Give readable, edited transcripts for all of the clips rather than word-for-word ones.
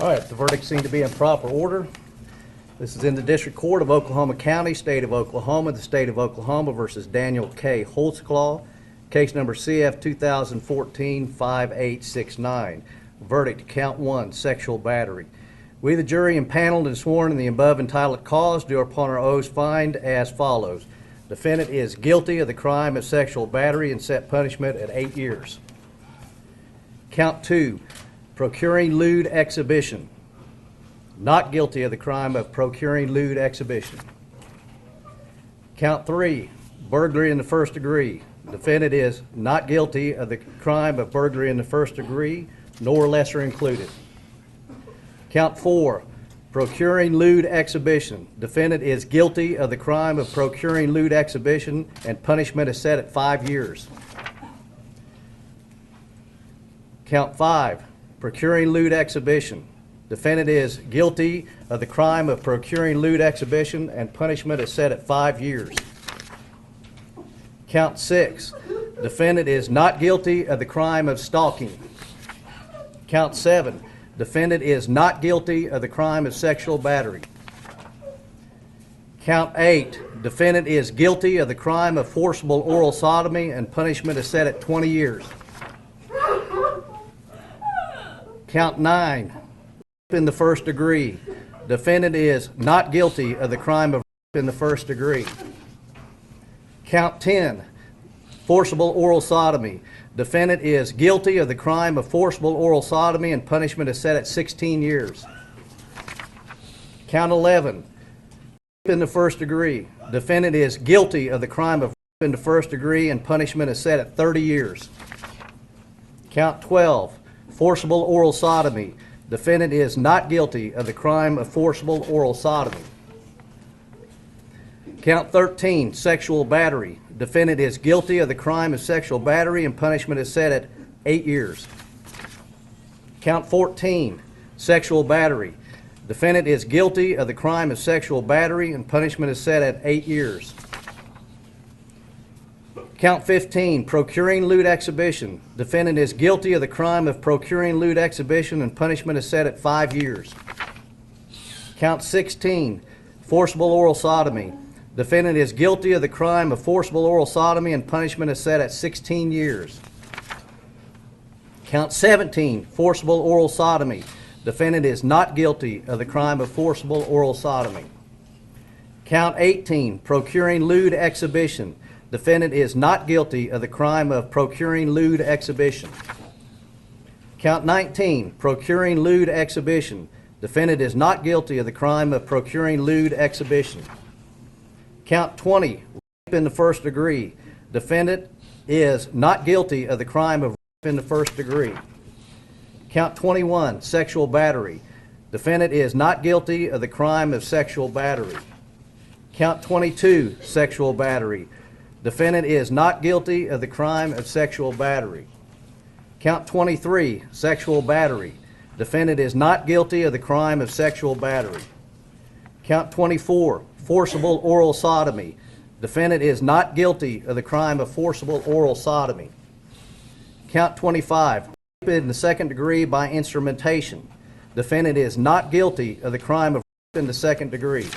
All right, the verdict seemed to be in proper order. This is in the District Court of Oklahoma County, State of Oklahoma, the State of Oklahoma versus Daniel K. Holtzclaw, case number CF 2014-5869. Verdict, count 1, sexual battery. We, the jury, impaneled and sworn in the above entitled cause, do upon our oaths find as follows. Defendant is guilty of the crime of sexual battery and set punishment at 8 years. Count 2, procuring lewd exhibition. Not guilty of the crime of procuring lewd exhibition. Count 3, burglary in the first degree. Defendant is not guilty of the crime of burglary in the first degree, nor lesser included. Count 4, procuring lewd exhibition. Defendant is guilty of the crime of procuring lewd exhibition, and punishment is set at 5 years. Count 5, procuring lewd exhibition. Defendant is guilty of the crime of procuring lewd exhibition, and punishment is set at 5 years. Count 6, defendant is not guilty of the crime of stalking. Count 7, defendant is not guilty of the crime of sexual battery. Count 8, defendant is guilty of the crime of forcible oral sodomy, and punishment is set at 20 years. Count 9, in the first degree. Defendant is not guilty of the crime of in the first degree. Count 10, forcible oral sodomy. Defendant is guilty of the crime of forcible oral sodomy, and punishment is set at 16 years. Count 11, in the first degree. Defendant is guilty of the crime of in the first degree, and punishment is set at 30 years. Count 12, forcible oral sodomy. Defendant is not guilty of the crime of forcible oral sodomy. Count 13, sexual battery. Defendant is guilty of the crime of sexual battery, and punishment is set at 8 years. Count 14, sexual battery. Defendant is guilty of the crime of sexual battery, and punishment is set at 8 years. Count 15, procuring lewd exhibition. Defendant is guilty of the crime of procuring lewd exhibition, and punishment is set at 5 years. Count 16, forcible oral sodomy. Defendant is guilty of the crime of forcible oral sodomy, and punishment is set at 16 years. Count 17, forcible oral sodomy. Defendant is not guilty of the crime of forcible oral sodomy. Count 18, procuring lewd exhibition. Defendant is not guilty of the crime of procuring lewd exhibition. Count 19, procuring lewd exhibition. Defendant is not guilty of the crime of procuring lewd exhibition. Count 20, rape in the first degree. Defendant is not guilty of the crime of rape in the first degree. Count 21, sexual battery. Defendant is not guilty of the crime of sexual battery. Count 22, sexual battery. Defendant is not guilty of the crime of sexual battery. Count 23, sexual battery. Defendant is not guilty of the crime of sexual battery. Count 24, forcible oral sodomy. Defendant is not guilty of the crime of forcible oral sodomy. Count 25, rape in the second degree by instrumentation. Defendant is not guilty of the crime of rape in the second degree.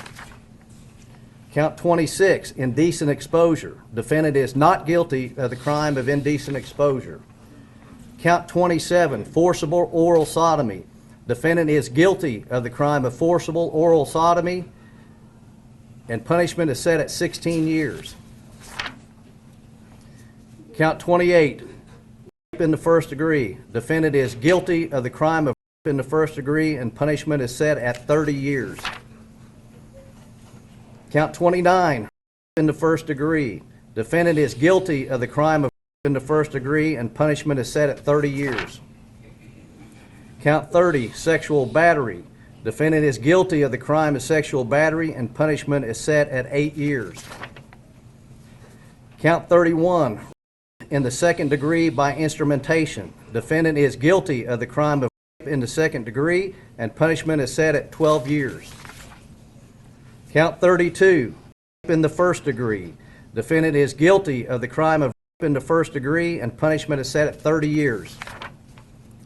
Count 26, indecent exposure. Defendant is not guilty of the crime of indecent exposure. Count 27, forcible oral sodomy. Defendant is guilty of the crime of forcible oral sodomy, and punishment is set at 16 years. Count 28, rape in the first degree. Defendant is guilty of the crime of rape in the first degree, and punishment is set at 30 years. Count 29, rape in the first degree. Defendant is guilty of the crime of rape in the first degree, and punishment is set at 30 years. Count 30, sexual battery. Defendant is guilty of the crime of sexual battery, and punishment is set at 8 years. Count 31, rape in the second degree by instrumentation. Defendant is guilty of the crime of rape in the second degree, and punishment is set at 12 years. Count 32, rape in the first degree. Defendant is guilty of the crime of rape in the first degree, and punishment is set at 30 years.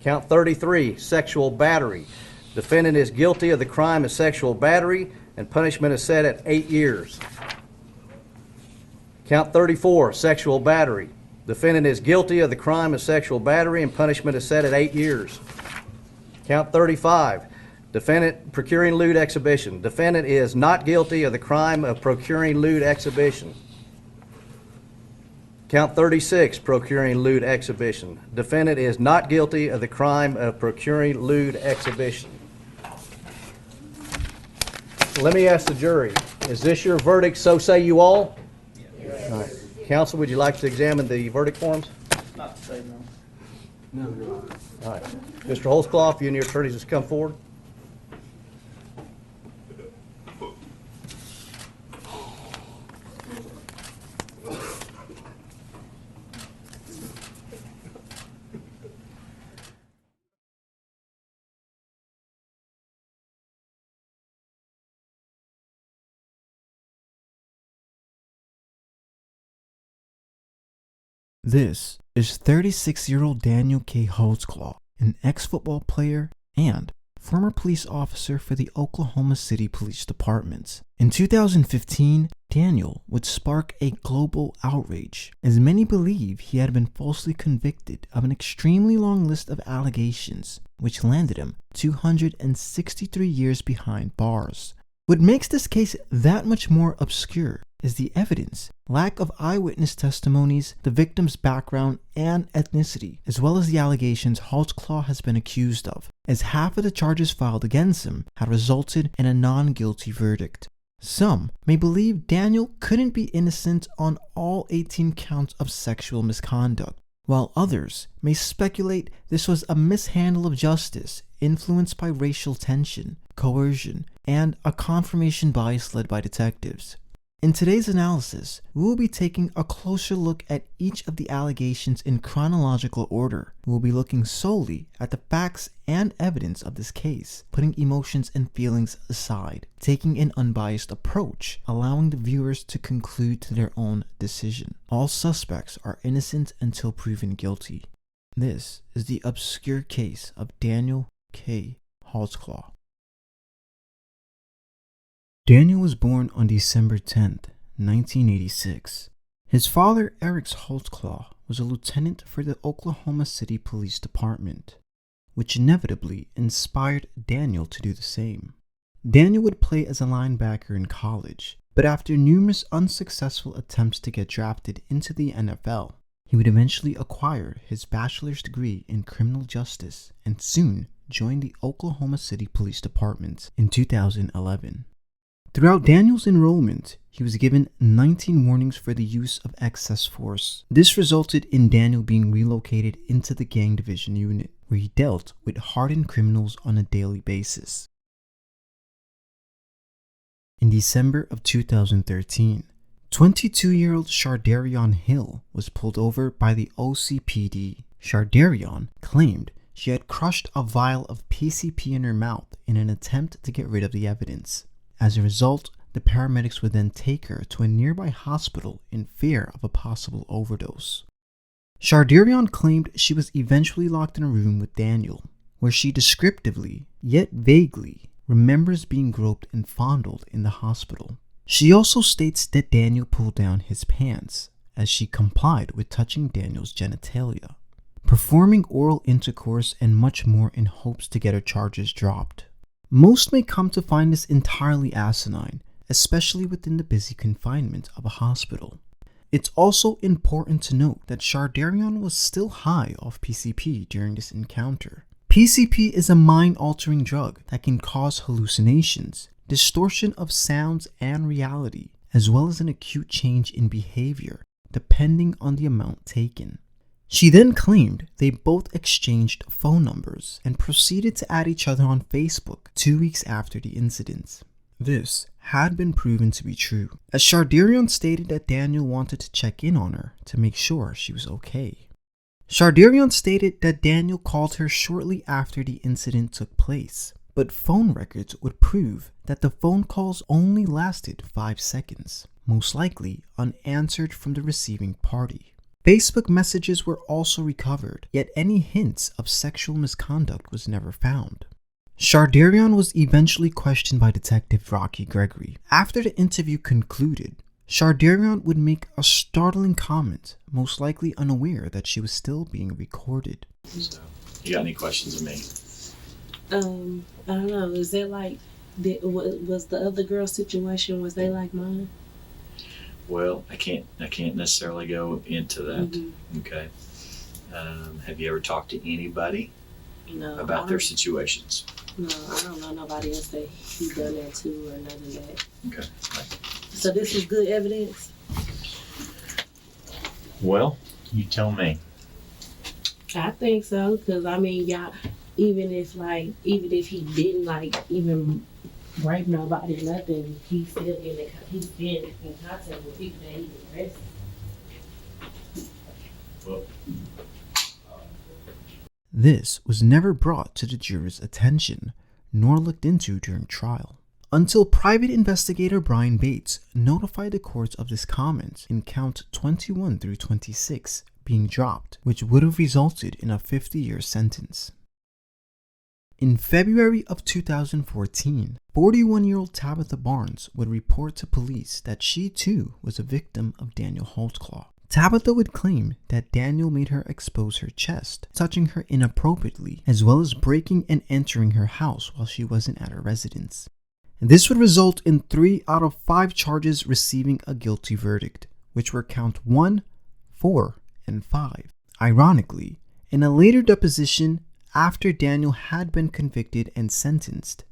Count 33, sexual battery. Defendant is guilty of the crime of sexual battery, and punishment is set at 8 years. Count 34, sexual battery. Defendant is guilty of the crime of sexual battery, and punishment is set at 8 years. Count 35, defendant procuring lewd exhibition. Defendant is not guilty of the crime of procuring lewd exhibition. Count 36, procuring lewd exhibition. Defendant is not guilty of the crime of procuring lewd exhibition. Let me ask the jury, is this your verdict, so say you all? Yes. All right. Counsel, would you like to examine the verdict forms? Not to say no. No, Your Honor. All right. Mr. Holtzclaw, if you and your attorneys just come forward. This is 36-year-old Daniel K. Holtzclaw, an ex-football player and former police officer for the Oklahoma City Police Department. In 2015, Daniel would spark a global outrage, as many believe he had been falsely convicted of an extremely long list of allegations, which landed him 263 years behind bars. What makes this case that much more obscure is the evidence, lack of eyewitness testimonies, the victim's background and ethnicity, as well as the allegations Holtzclaw has been accused of, as half of the charges filed against him had resulted in a non-guilty verdict. Some may believe Daniel couldn't be innocent on all 18 counts of sexual misconduct, while others may speculate this was a mishandle of justice influenced by racial tension, coercion, and a confirmation bias led by detectives. In today's analysis, we will be taking a closer look at each of the allegations in chronological order. We will be looking solely at the facts and evidence of this case, putting emotions and feelings aside, taking an unbiased approach, allowing the viewers to conclude to their own decision. All suspects are innocent until proven guilty. This is the obscure case of Daniel K. Holtzclaw. Daniel was born on December 10th, 1986. His father, Eric Holtzclaw, was a lieutenant for the Oklahoma City Police Department, which inevitably inspired Daniel to do the same. Daniel would play as a linebacker in college, but after numerous unsuccessful attempts to get drafted into the NFL, he would eventually acquire his bachelor's degree in criminal justice and soon join the Oklahoma City Police Department in 2011. Throughout Daniel's enrollment, he was given 19 warnings for the use of excess force. This resulted in Daniel being relocated into the gang division unit, where he dealt with hardened criminals on a daily basis. In December of 2013, 22-year-old Shardarian Hill was pulled over by the OCPD. Shardarian claimed she had crushed a vial of PCP in her mouth in an attempt to get rid of the evidence. As a result, the paramedics would then take her to a nearby hospital in fear of a possible overdose. Shardarian claimed she was eventually locked in a room with Daniel, where she descriptively, yet vaguely, remembers being groped and fondled in the hospital. She also states that Daniel pulled down his pants, as she complied with touching Daniel's genitalia, performing oral intercourse and much more in hopes to get her charges dropped. Most may come to find this entirely asinine, especially within the busy confinement of a hospital. It's also important to note that Shardarian was still high off PCP during this encounter. PCP is a mind-altering drug that can cause hallucinations, distortion of sounds and reality, as well as an acute change in behavior, depending on the amount taken. She then claimed they both exchanged phone numbers and proceeded to add each other on Facebook 2 weeks after the incident. This had been proven to be true, as Shardarian stated that Daniel wanted to check in on her to make sure she was okay. Shardarian stated that Daniel called her shortly after the incident took place, but phone records would prove that the phone calls only lasted 5 seconds, most likely unanswered from the receiving party. Facebook messages were also recovered, yet any hints of sexual misconduct was never found. Shardarian was eventually questioned by Detective Rocky Gregory. After the interview concluded, Shardarian would make a startling comment, most likely unaware that she was still being recorded. So, you got any questions of me? I don't know. Is that like, was the other girl's situation, was they like mine? Well, I can't necessarily go into that. Mm-hmm. Okay. Have you ever talked to anybody No. about their situations? No, I don't know nobody else that he done that to or nothing of that. Okay. Right. So this is good evidence? Well, you tell me. I think so, because I mean, y'all, even if he didn't like even rape nobody or nothing, he's been in contact with people that he arrested. Well, This was never brought to the jurors' attention, nor looked into during trial, until private investigator Brian Bates notified the courts of this comment in count 21 through 26 being dropped, which would have resulted in a 50-year sentence. In February of 2014, 41-year-old Tabitha Barnes would report to police that she too was a victim of Daniel Holtzclaw. Tabitha would claim that Daniel made her expose her chest, touching her inappropriately, as well as breaking and entering her house while she wasn't at her residence. This would result in 3 out of 5 charges receiving a guilty verdict, which were count 1, 4, and 5. Ironically, in a later deposition after Daniel had been convicted and sentenced,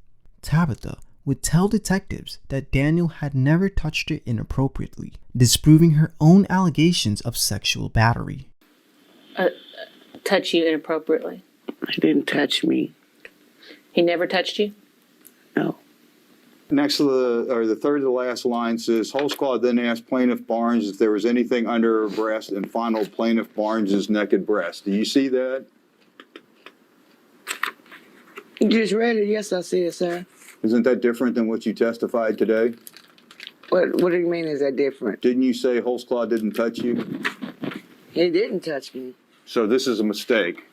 Tabitha would tell detectives that Daniel had never touched her inappropriately, disproving her own allegations of sexual battery. Touch you inappropriately? He didn't touch me. He never touched you? No. Next to the third to the last line says, Holtzclaw then asked Plaintiff Barnes if there was anything under her breast and fondled Plaintiff Barnes's naked breast. Do you see that? You just read it. Yes, I see it, sir. Isn't that different than what you testified today? What do you mean is that different? Didn't you say Holtzclaw didn't touch you? He didn't touch me. So this is a mistake.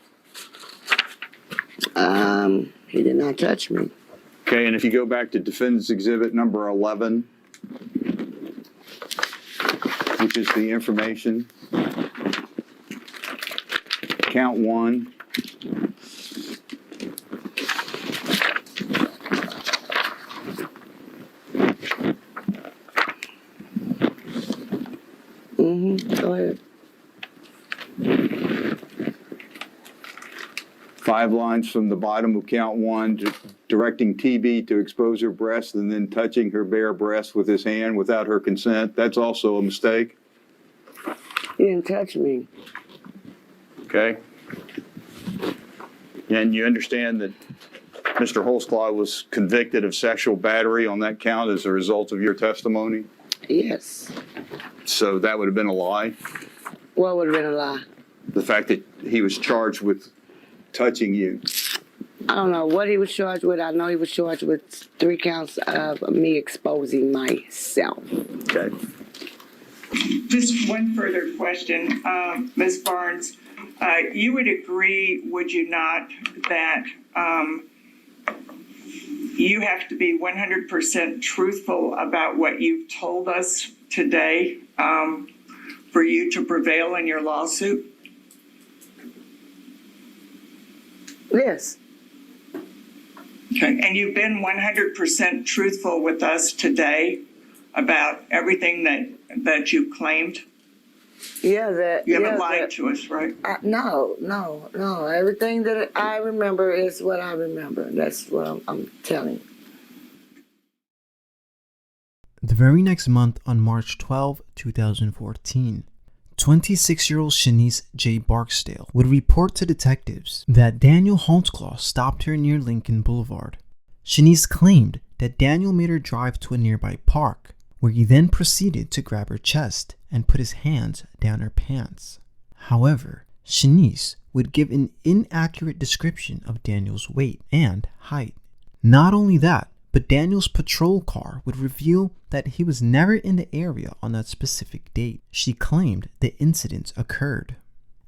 He did not touch me. Okay, and if you go back to Defendant's Exhibit number 11, which is the information, count 1. Go ahead. 5 lines from the bottom of count 1, directing TB to expose her breast and then touching her bare breast with his hand without her consent. That's also a mistake. He didn't touch me. Okay. And you understand that Mr. Holtzclaw was convicted of sexual battery on that count as a result of your testimony? Yes. So that would have been a lie? What would have been a lie? The fact that he was charged with touching you? I don't know what he was charged with. I know he was charged with 3 counts of me exposing myself. Okay. Just one further question, Ms. Barnes. You would agree, would you not, that you have to be 100% truthful about what you've told us today for you to prevail in your lawsuit? Yes. Okay, and you've been 100% truthful with us today about everything that you claimed? Yeah, You haven't lied to us, right? No. Everything that I remember is what I remember. That's what I'm telling you. The very next month, on March 12, 2014, 26-year-old Shanice J. Barksdale would report to detectives that Daniel Holtzclaw stopped her near Lincoln Boulevard. Shanice claimed that Daniel made her drive to a nearby park, where he then proceeded to grab her chest and put his hands down her pants. However, Shanice would give an inaccurate description of Daniel's weight and height. Not only that, but Daniel's patrol car would reveal that he was never in the area on that specific date. She claimed the incident occurred.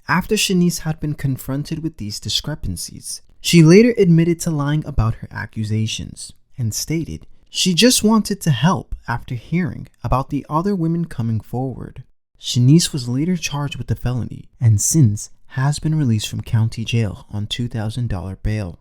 After Shanice had been confronted with these discrepancies, She later admitted to lying about her accusations and stated she just wanted to help after hearing about the other women coming forward. Shanice was later charged with the felony and since has been released from county jail on $2,000 bail.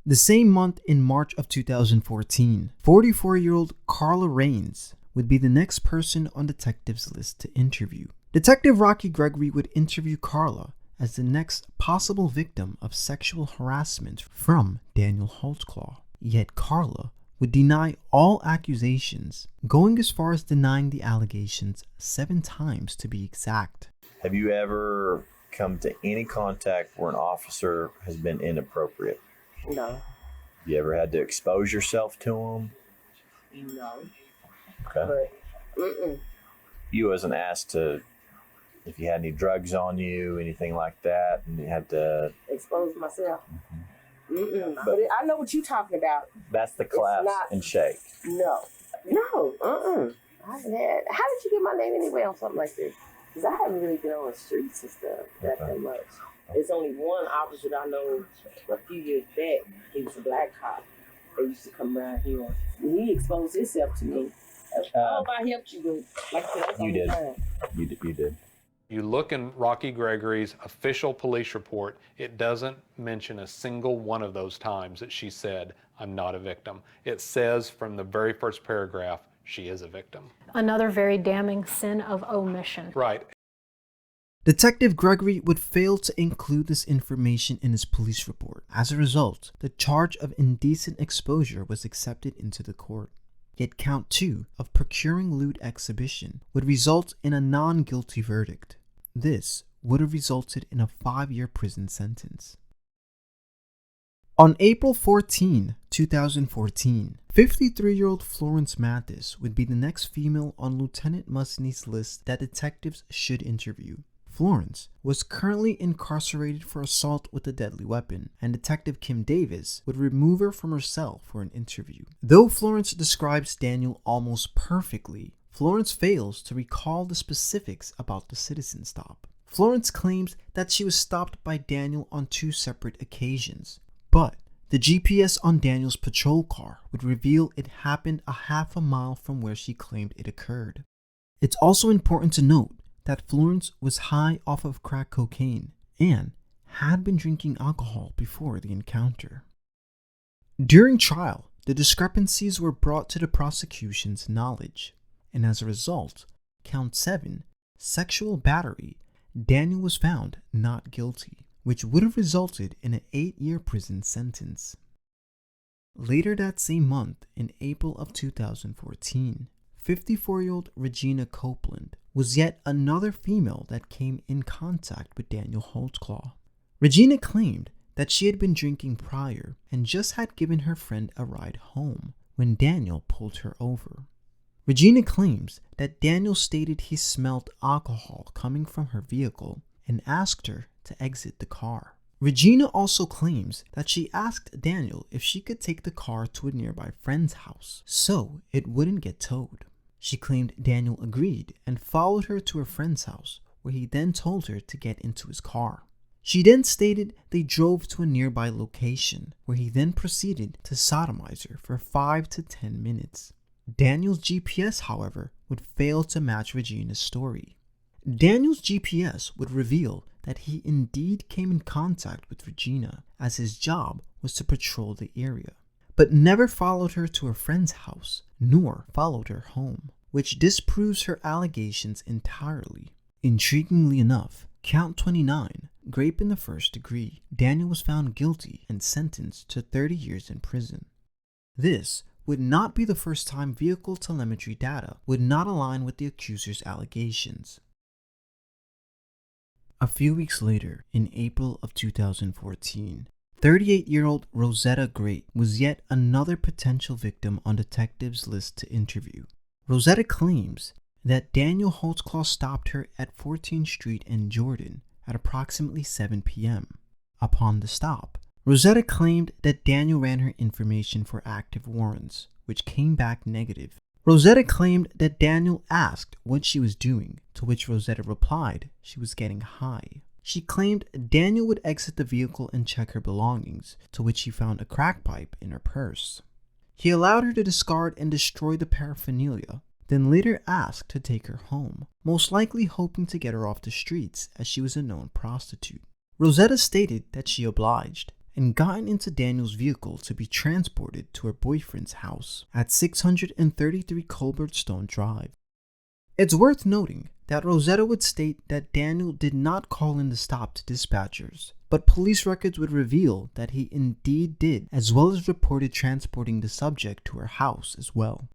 The same month, in March of 2014, 44-year-old Carla Raines would be the next person on detectives' list to interview. Detective Rocky Gregory would interview Carla as the next possible victim of sexual harassment from Daniel Holtzclaw. Yet Carla would deny all accusations, going as far as denying the allegations 7 times to be exact. Have you ever come to any contact where an officer has been inappropriate? No. You ever had to expose yourself to them? No. Okay. But, You wasn't asked to, if you had any drugs on you, anything like that, and you had to... expose myself. But I know what you're talking about. That's the collapse and shake. No. I haven't had. How did you get my name anyway on something like this? Because I haven't really been on the streets and stuff that much. There's only one officer that I know a few years back. He was a black cop. They used to come around here. And he exposed himself to me. I hope I helped you, but like I said, that's You on did. the time. You did. You look in Rocky Gregory's official police report, it doesn't mention a single one of those times that she said, "I'm not a victim." It says from the very first paragraph, she is a victim. Another very damning sin of omission. Right. Detective Gregory would fail to include this information in his police report. As a result, the charge of indecent exposure was accepted into the court. Yet count 2 of procuring lewd exhibition would result in a non-guilty verdict. This would have resulted in a 5-year prison sentence. On April 14, 2014, 53-year-old Florence Mathis would be the next female on Lieutenant Musney's list that detectives should interview. Florence was currently incarcerated for assault with a deadly weapon, and Detective Kim Davis would remove her from her cell for an interview. Though Florence describes Daniel almost perfectly, Florence fails to recall the specifics about the citizen stop. Florence claims that she was stopped by Daniel on 2 separate occasions, but the GPS on Daniel's patrol car would reveal it happened a half a mile from where she claimed it occurred. It's also important to note that Florence was high off of crack cocaine and had been drinking alcohol before the encounter. During trial, the discrepancies were brought to the prosecution's knowledge, and as a result, count 7, sexual battery, Daniel was found not guilty, which would have resulted in an 8-year prison sentence. Later that same month, in April of 2014, 54-year-old Regina Copeland was yet another female that came in contact with Daniel Holtzclaw. Regina claimed that she had been drinking prior and just had given her friend a ride home when Daniel pulled her over. Regina claims that Daniel stated he smelled alcohol coming from her vehicle and asked her to exit the car. Regina also claims that she asked Daniel if she could take the car to a nearby friend's house so it wouldn't get towed. She claimed Daniel agreed and followed her to her friend's house, where he then told her to get into his car. She then stated they drove to a nearby location, where he then proceeded to sodomize her for 5 to 10 minutes. Daniel's GPS, however, would fail to match Regina's story. Daniel's GPS would reveal that he indeed came in contact with Regina, as his job was to patrol the area, but never followed her to her friend's house, nor followed her home, which disproves her allegations entirely. Intriguingly enough, count 29, rape in the first degree, Daniel was found guilty and sentenced to 30 years in prison. This would not be the first time vehicle telemetry data would not align with the accuser's allegations. A few weeks later, in April of 2014, 38-year-old Rosetta Grate was yet another potential victim on detectives' list to interview. Rosetta claims that Daniel Holtzclaw stopped her at 14th Street and Jordan at approximately 7 p.m. Upon the stop, Rosetta claimed that Daniel ran her information for active warrants, which came back negative. Rosetta claimed that Daniel asked what she was doing, to which Rosetta replied she was getting high. She claimed Daniel would exit the vehicle and check her belongings, to which he found a crack pipe in her purse. He allowed her to discard and destroy the paraphernalia, then later asked to take her home, most likely hoping to get her off the streets as she was a known prostitute. Rosetta stated that she obliged and gotten into Daniel's vehicle to be transported to her boyfriend's house at 633 Culbertstone Drive. It's worth noting that Rosetta would state that Daniel did not call in the stop to dispatchers, but police records would reveal that he indeed did, as well as reported transporting the subject to her house as well.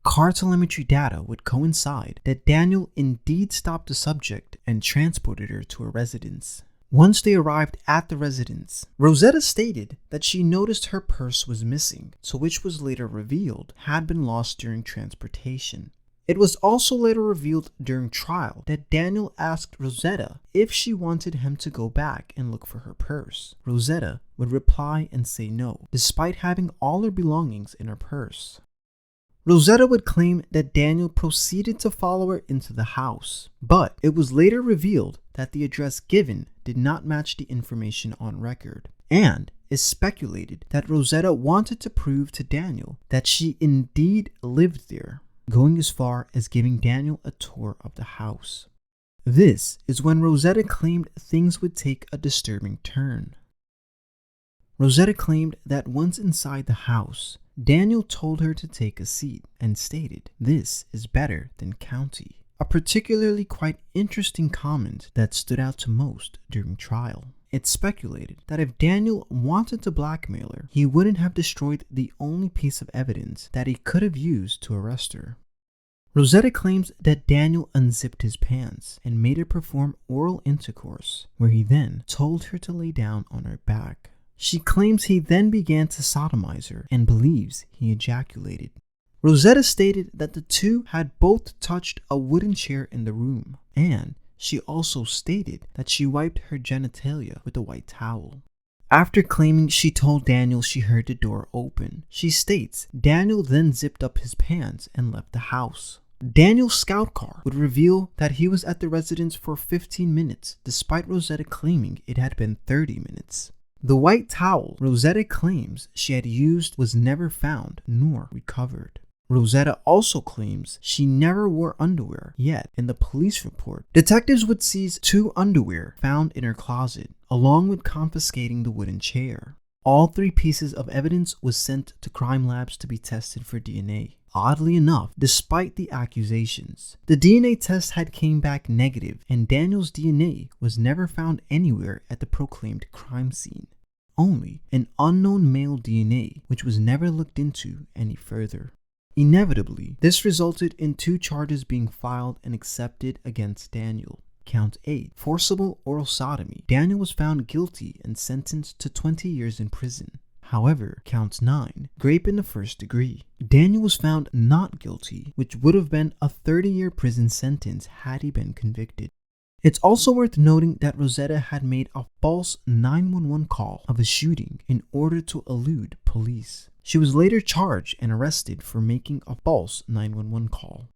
Car telemetry data would coincide that Daniel indeed stopped the subject and transported her to her residence. Once they arrived at the residence, Rosetta stated that she noticed her purse was missing, to which was later revealed had been lost during transportation. It was also later revealed during trial that Daniel asked Rosetta if she wanted him to go back and look for her purse. Rosetta would reply and say no, despite having all her belongings in her purse. Rosetta would claim that Daniel proceeded to follow her into the house, but it was later revealed that the address given did not match the information on record, and is speculated that Rosetta wanted to prove to Daniel that she indeed lived there, going as far as giving Daniel a tour of the house. This is when Rosetta claimed things would take a disturbing turn. Rosetta claimed that once inside the house, Daniel told her to take a seat and stated, "This is better than county," a particularly quite interesting comment that stood out to most during trial. It's speculated that if Daniel wanted to blackmail her, he wouldn't have destroyed the only piece of evidence that he could have used to arrest her. Rosetta claims that Daniel unzipped his pants and made her perform oral intercourse, where he then told her to lay down on her back. She claims he then began to sodomize her and believes he ejaculated. Rosetta stated that the two had both touched a wooden chair in the room, and she also stated that she wiped her genitalia with a white towel. After claiming she told Daniel she heard the door open, she states Daniel then zipped up his pants and left the house. Daniel's scout car would reveal that he was at the residence for 15 minutes, despite Rosetta claiming it had been 30 minutes. The white towel Rosetta claims she had used was never found nor recovered. Rosetta also claims she never wore underwear, yet in the police report, detectives would seize 2 underwear found in her closet, along with confiscating the wooden chair. All 3 pieces of evidence was sent to crime labs to be tested for DNA. Oddly enough, despite the accusations, the DNA test had came back negative, and Daniel's DNA was never found anywhere at the proclaimed crime scene. Only an unknown male DNA, which was never looked into any further. Inevitably, this resulted in 2 charges being filed and accepted against Daniel. Count 8, forcible oral sodomy. Daniel was found guilty and sentenced to 20 years in prison. However, Count 9, rape in the first degree. Daniel was found not guilty, which would have been a 30-year prison sentence had he been convicted. It's also worth noting that Rosetta had made a false 911 call of a shooting in order to elude police. She was later charged and arrested for making a false 911 call.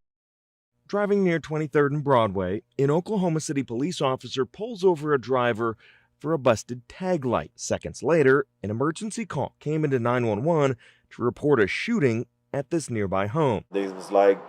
Driving near 23rd and Broadway, an Oklahoma City police officer pulls over a driver for a busted tag light. Seconds later, an emergency call came into 911 to report a shooting at this nearby home. They was like,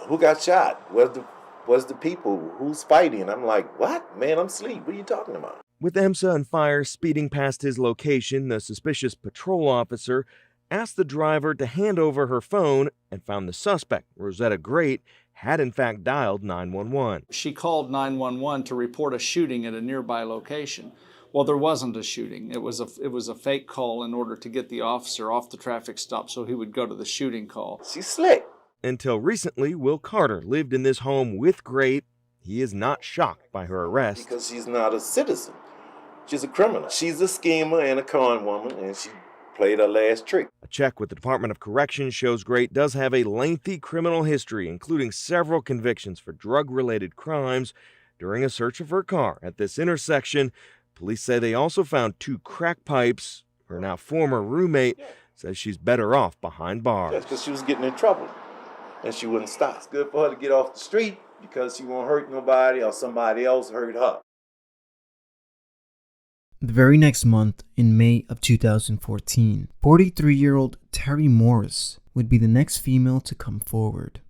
"Who got shot? Where's the people? Who's fighting?" I'm like, "What? Man, I'm asleep. What are you talking about?" With EMSA and fire speeding past his location, the suspicious patrol officer asked the driver to hand over her phone and found the suspect, Rosetta Grate, had in fact dialed 911. She called 911 to report a shooting at a nearby location. Well, there wasn't a shooting. It was a fake call in order to get the officer off the traffic stop so he would go to the shooting call. She's slick. Until recently, Will Carter lived in this home with Grate. He is not shocked by her arrest. Because she's not a citizen. She's a criminal. She's a schemer and a con woman, and she played her last trick. A check with the Department of Corrections shows Grate does have a lengthy criminal history, including several convictions for drug-related crimes. During a search of her car at this intersection, police say they also found 2 crack pipes. Her now former roommate says she's better off behind bars. That's because she was getting in trouble, and she wouldn't stop. It's good for her to get off the street because she won't hurt nobody or somebody else hurt her. The very next month, in May of 2014, 43-year-old Terry Morris would be the next female to come forward.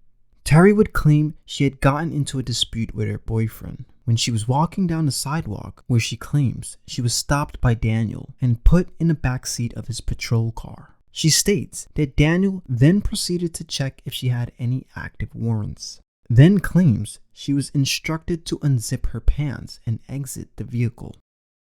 Terry would claim she had gotten into a dispute with her boyfriend when she was walking down the sidewalk, where she claims she was stopped by Daniel and put in the back seat of his patrol car. She states that Daniel then proceeded to check if she had any active warrants, then claims she was instructed to unzip her pants and exit the vehicle.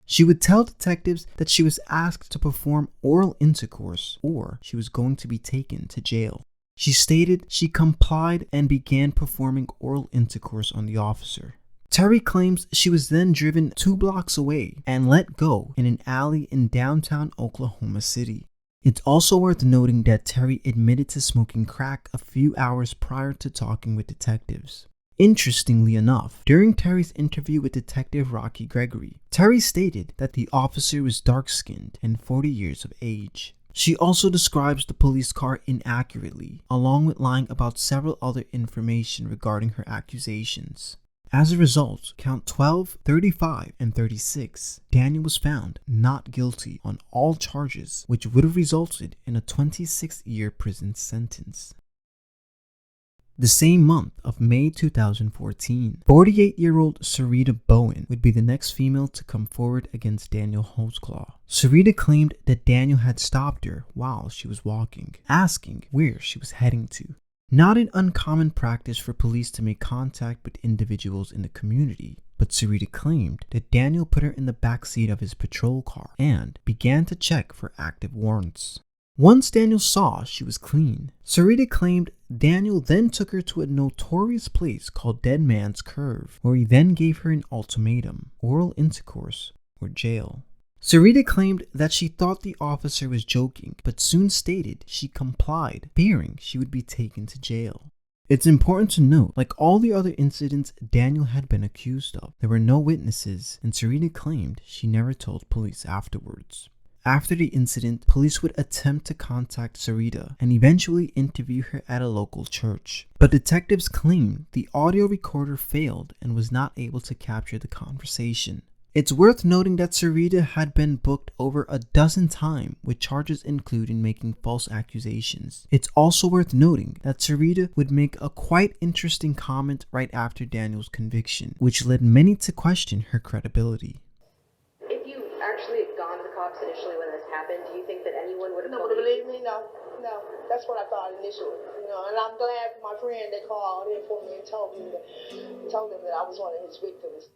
She would tell detectives that she was asked to perform oral intercourse or she was going to be taken to jail. She stated she complied and began performing oral intercourse on the officer. Terry claims she was then driven 2 blocks away and let go in an alley in downtown Oklahoma City. It's also worth noting that Terry admitted to smoking crack a few hours prior to talking with detectives. Interestingly enough, during Terry's interview with Detective Rocky Gregory, Terry stated that the officer was dark-skinned and 40 years of age. She also describes the police car inaccurately, along with lying about several other information regarding her accusations. As a result, count 12, 35, and 36, Daniel was found not guilty on all charges, which would have resulted in a 26-year prison sentence. The same month of May 2014, 48-year-old Syrita Bowen would be the next female to come forward against Daniel Holtzclaw. Syrita claimed that Daniel had stopped her while she was walking, asking where she was heading to. Not an uncommon practice for police to make contact with individuals in the community, but Syrita claimed that Daniel put her in the backseat of his patrol car and began to check for active warrants. Once Daniel saw she was clean, Syrita claimed Daniel then took her to a notorious place called Dead Man's Curve, where he then gave her an ultimatum: oral intercourse or jail. Syrita claimed that she thought the officer was joking, but soon stated she complied, fearing she would be taken to jail. It's important to note, like all the other incidents Daniel had been accused of, there were no witnesses, and Syrita claimed she never told police afterwards. After the incident, police would attempt to contact Syrita and eventually interview her at a local church. But detectives claimed the audio recorder failed and was not able to capture the conversation. It's worth noting that Syrita had been booked over a dozen times with charges including making false accusations. It's also worth noting that Syrita would make a quite interesting comment right after Daniel's conviction, which led many to question her credibility. If you actually had gone to the cops initially when this happened, do you think that anyone would have believed me? No. That's what I thought initially. And I'm glad my friend that called in for me and told them that I was one of his victims.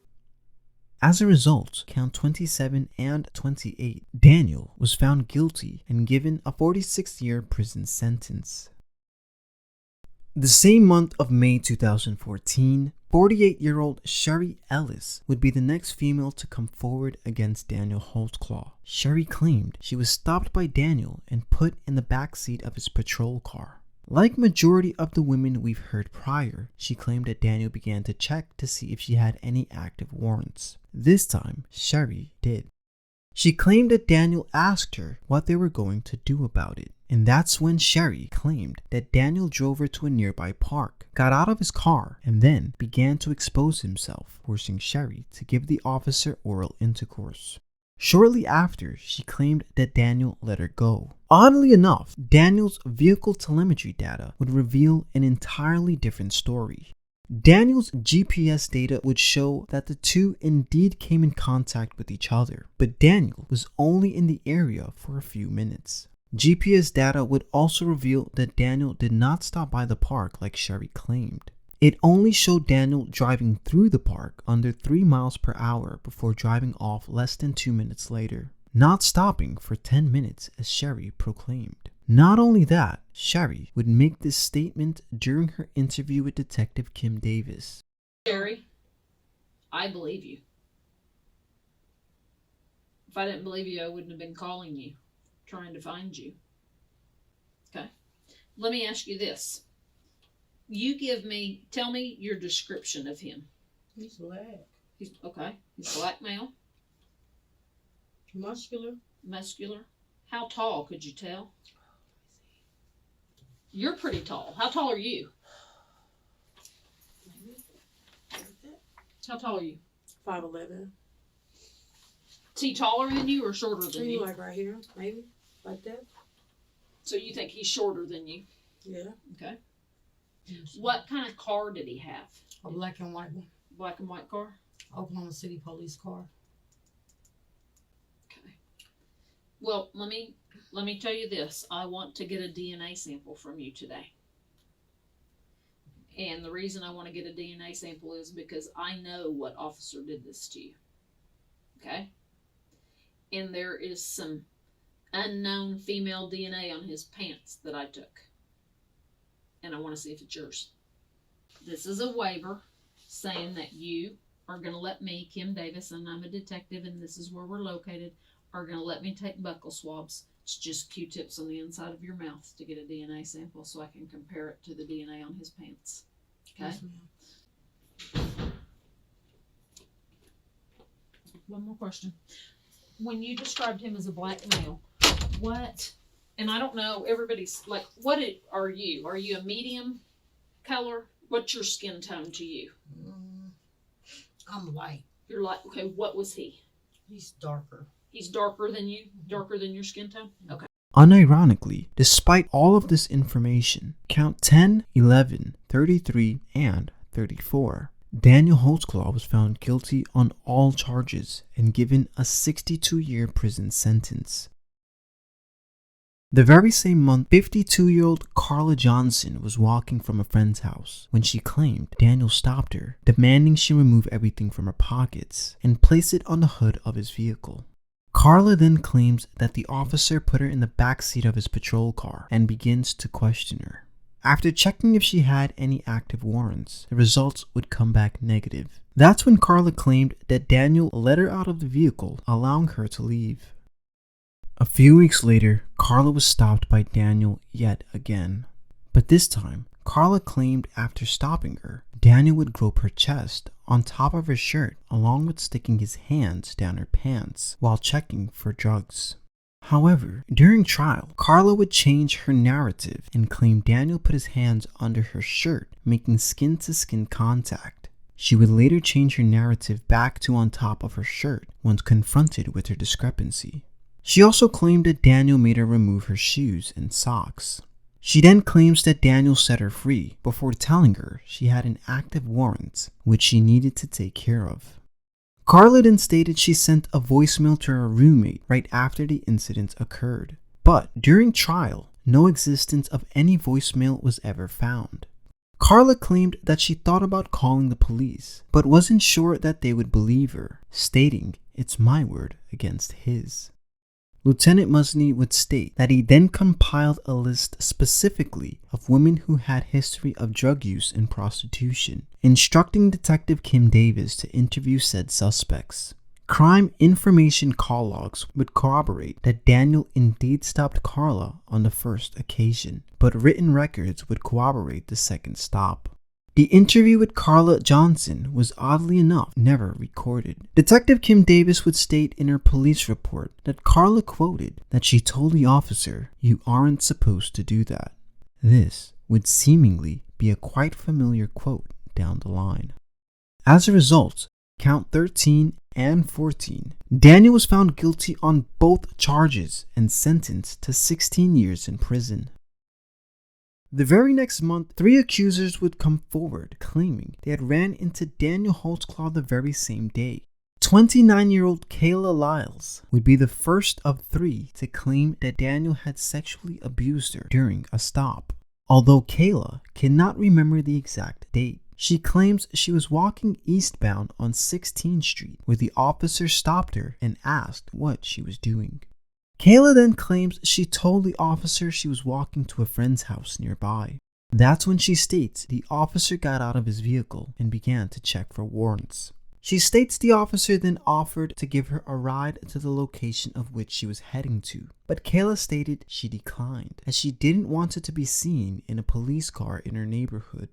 As a result, count 27 and 28, Daniel was found guilty and given a 46-year prison sentence. The same month of May 2014, 48-year-old Sherry Ellis would be the next female to come forward against Daniel Holtzclaw. Sherry claimed she was stopped by Daniel and put in the backseat of his patrol car. Like majority of the women we've heard prior, she claimed that Daniel began to check to see if she had any active warrants. This time, Sherry did. She claimed that Daniel asked her what they were going to do about it, and that's when Sherry claimed that Daniel drove her to a nearby park, got out of his car, and then began to expose himself, forcing Sherry to give the officer oral intercourse. Shortly after, she claimed that Daniel let her go. Oddly enough, Daniel's vehicle telemetry data would reveal an entirely different story. Daniel's GPS data would show that the two indeed came in contact with each other, but Daniel was only in the area for a few minutes. GPS data would also reveal that Daniel did not stop by the park like Sherry claimed. It only showed Daniel driving through the park under 3 miles per hour before driving off less than 2 minutes later, not stopping for 10 minutes as Sherry proclaimed. Not only that, Sherry would make this statement during her interview with Detective Kim Davis. Sherry, I believe you. If I didn't believe you, I wouldn't have been calling you, trying to find you. Okay. Let me ask you this. Tell me your description of him. He's black. He's black male. Muscular. How tall could you tell? You're pretty tall. How tall are you? How tall are you? 5'11". Is he taller than you or shorter than Maybe you? like right here, maybe like that. So you think he's shorter than you? Yeah. Okay. What kind of car did he have? A black and white one. Black and white car? Oklahoma City police car. Okay. Well, let me tell you this. I want to get a DNA sample from you today. And the reason I want to get a DNA sample is because I know what officer did this to you. Okay? And there is some unknown female DNA on his pants that I took. And I want to see if it's yours. This is a waiver saying that you are going to let me, Kim Davis, and I'm a detective, and this is where we're located, are going to let me take buccal swabs. It's just Q-tips on the inside of your mouth to get a DNA sample so I can compare it to the DNA on his pants. Okay? Yes, ma'am. One more question. When you described him as a black male, what, and I don't know, everybody's like, are you? Are you a medium color? What's your skin tone to you? I'm light. You're light. Okay, what was he? He's darker. He's darker than you? Darker than your skin tone? Okay. Unironically, despite all of this information, count 10, 11, 33, and 34, Daniel Holtzclaw was found guilty on all charges and given a 62-year prison sentence. The very same month, 52-year-old Carla Johnson was walking from a friend's house when she claimed Daniel stopped her, demanding she remove everything from her pockets and place it on the hood of his vehicle. Carla then claims that the officer put her in the back seat of his patrol car and begins to question her. After checking if she had any active warrants, the results would come back negative. That's when Carla claimed that Daniel let her out of the vehicle, allowing her to leave. A few weeks later, Carla was stopped by Daniel yet again. But this time, Carla claimed after stopping her, Daniel would grope her chest on top of her shirt along with sticking his hands down her pants while checking for drugs. However, during trial, Carla would change her narrative and claim Daniel put his hands under her shirt, making skin-to-skin contact. She would later change her narrative back to on top of her shirt once confronted with her discrepancy. She also claimed that Daniel made her remove her shoes and socks. She then claims that Daniel set her free before telling her she had an active warrant which she needed to take care of. Carla then stated she sent a voicemail to her roommate right after the incident occurred, but during trial, no existence of any voicemail was ever found. Carla claimed that she thought about calling the police, but wasn't sure that they would believe her, stating, "It's my word against his." Lieutenant Musney would state that he then compiled a list specifically of women who had history of drug use and prostitution, instructing Detective Kim Davis to interview said suspects. Crime information call logs would corroborate that Daniel indeed stopped Carla on the first occasion, but written records would corroborate the second stop. The interview with Carla Johnson was oddly enough never recorded. Detective Kim Davis would state in her police report that Carla quoted that she told the officer, "You aren't supposed to do that." This would seemingly be a quite familiar quote down the line. As a result, count 13 and 14, Daniel was found guilty on both charges and sentenced to 16 years in prison. The very next month, 3 accusers would come forward claiming they had ran into Daniel Holtzclaw the very same day. 29-year-old Kayla Lyles would be the first of 3 to claim that Daniel had sexually abused her during a stop. Although Kayla cannot remember the exact date, she claims she was walking eastbound on 16th Street where the officer stopped her and asked what she was doing. Kayla then claims she told the officer she was walking to a friend's house nearby. That's when she states the officer got out of his vehicle and began to check for warrants. She states the officer then offered to give her a ride to the location of which she was heading to, but Kayla stated she declined as she didn't want her to be seen in a police car in her neighborhood.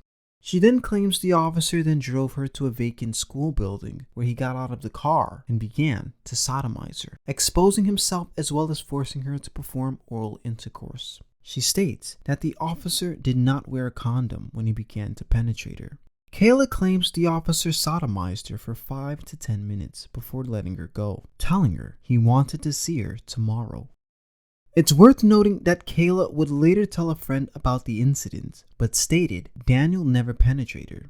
She then claims the officer then drove her to a vacant school building where he got out of the car and began to sodomize her, exposing himself as well as forcing her to perform oral intercourse. She states that the officer did not wear a condom when he began to penetrate her. Kayla claims the officer sodomized her for 5 to 10 minutes before letting her go, telling her he wanted to see her tomorrow. It's worth noting that Kayla would later tell a friend about the incident, but stated Daniel never penetrated her.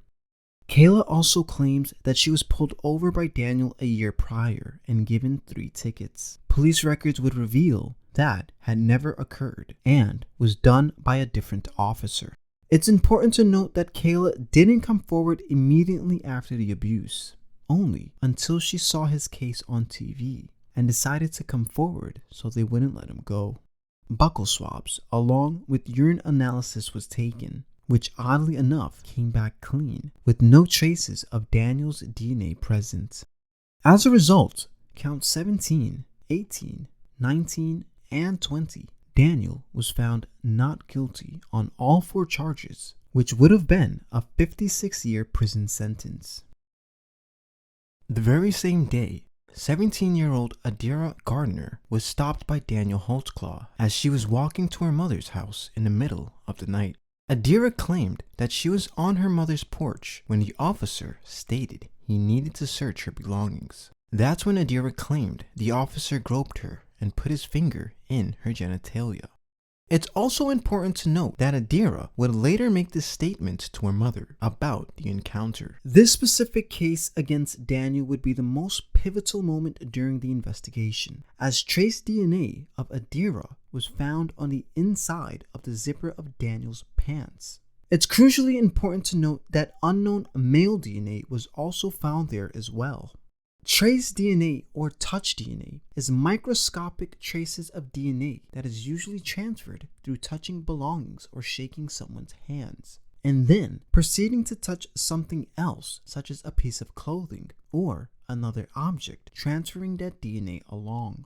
Kayla also claims that she was pulled over by Daniel a year prior and given 3 tickets. Police records would reveal that had never occurred and was done by a different officer. It's important to note that Kayla didn't come forward immediately after the abuse, only until she saw his case on TV and decided to come forward so they wouldn't let him go. Buccal swabs along with urine analysis was taken, which oddly enough came back clean with no traces of Daniel's DNA present. As a result, count 17, 18, 19, and 20, Daniel was found not guilty on all 4 charges, which would have been a 56-year prison sentence. The very same day, 17-year-old Adaira Gardner was stopped by Daniel Holtzclaw as she was walking to her mother's house in the middle of the night. Adaira claimed that she was on her mother's porch when the officer stated he needed to search her belongings. That's when Adaira claimed the officer groped her and put his finger in her genitalia. It's also important to note that Adaira would later make this statement to her mother about the encounter. This specific case against Daniel would be the most pivotal moment during the investigation, as trace DNA of Adaira was found on the inside of the zipper of Daniel's pants. It's crucially important to note that unknown male DNA was also found there as well. Trace DNA or touch DNA is microscopic traces of DNA that is usually transferred through touching belongings or shaking someone's hands, and then proceeding to touch something else such as a piece of clothing or another object, transferring that DNA along.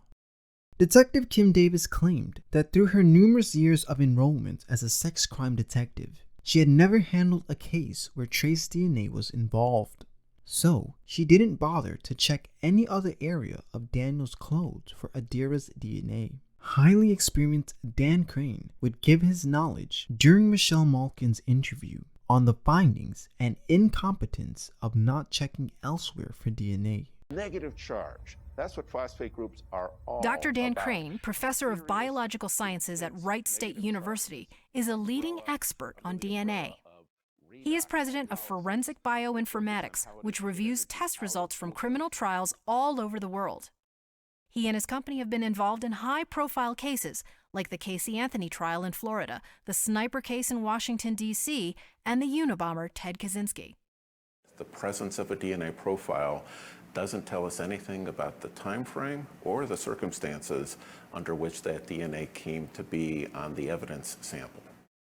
Detective Kim Davis claimed that through her numerous years of enrollment as a sex crime detective, she had never handled a case where trace DNA was involved. So, she didn't bother to check any other area of Daniel's clothes for Adaira's DNA. Highly experienced Dan Crane would give his knowledge during Michelle Malkin's interview on the findings and incompetence of not checking elsewhere for DNA. Negative charge. That's what phosphate groups are all Dr. Dan about. Crane, professor of biological sciences at Wright State University, is a leading expert on DNA. He is president of Forensic Bioinformatics, which reviews test results from criminal trials all over the world. He and his company have been involved in high-profile cases like the Casey Anthony trial in Florida, the sniper case in Washington, D.C., and the Unabomber Ted Kaczynski. The presence of a DNA profile doesn't tell us anything about the time frame or the circumstances under which that DNA came to be on the evidence sample.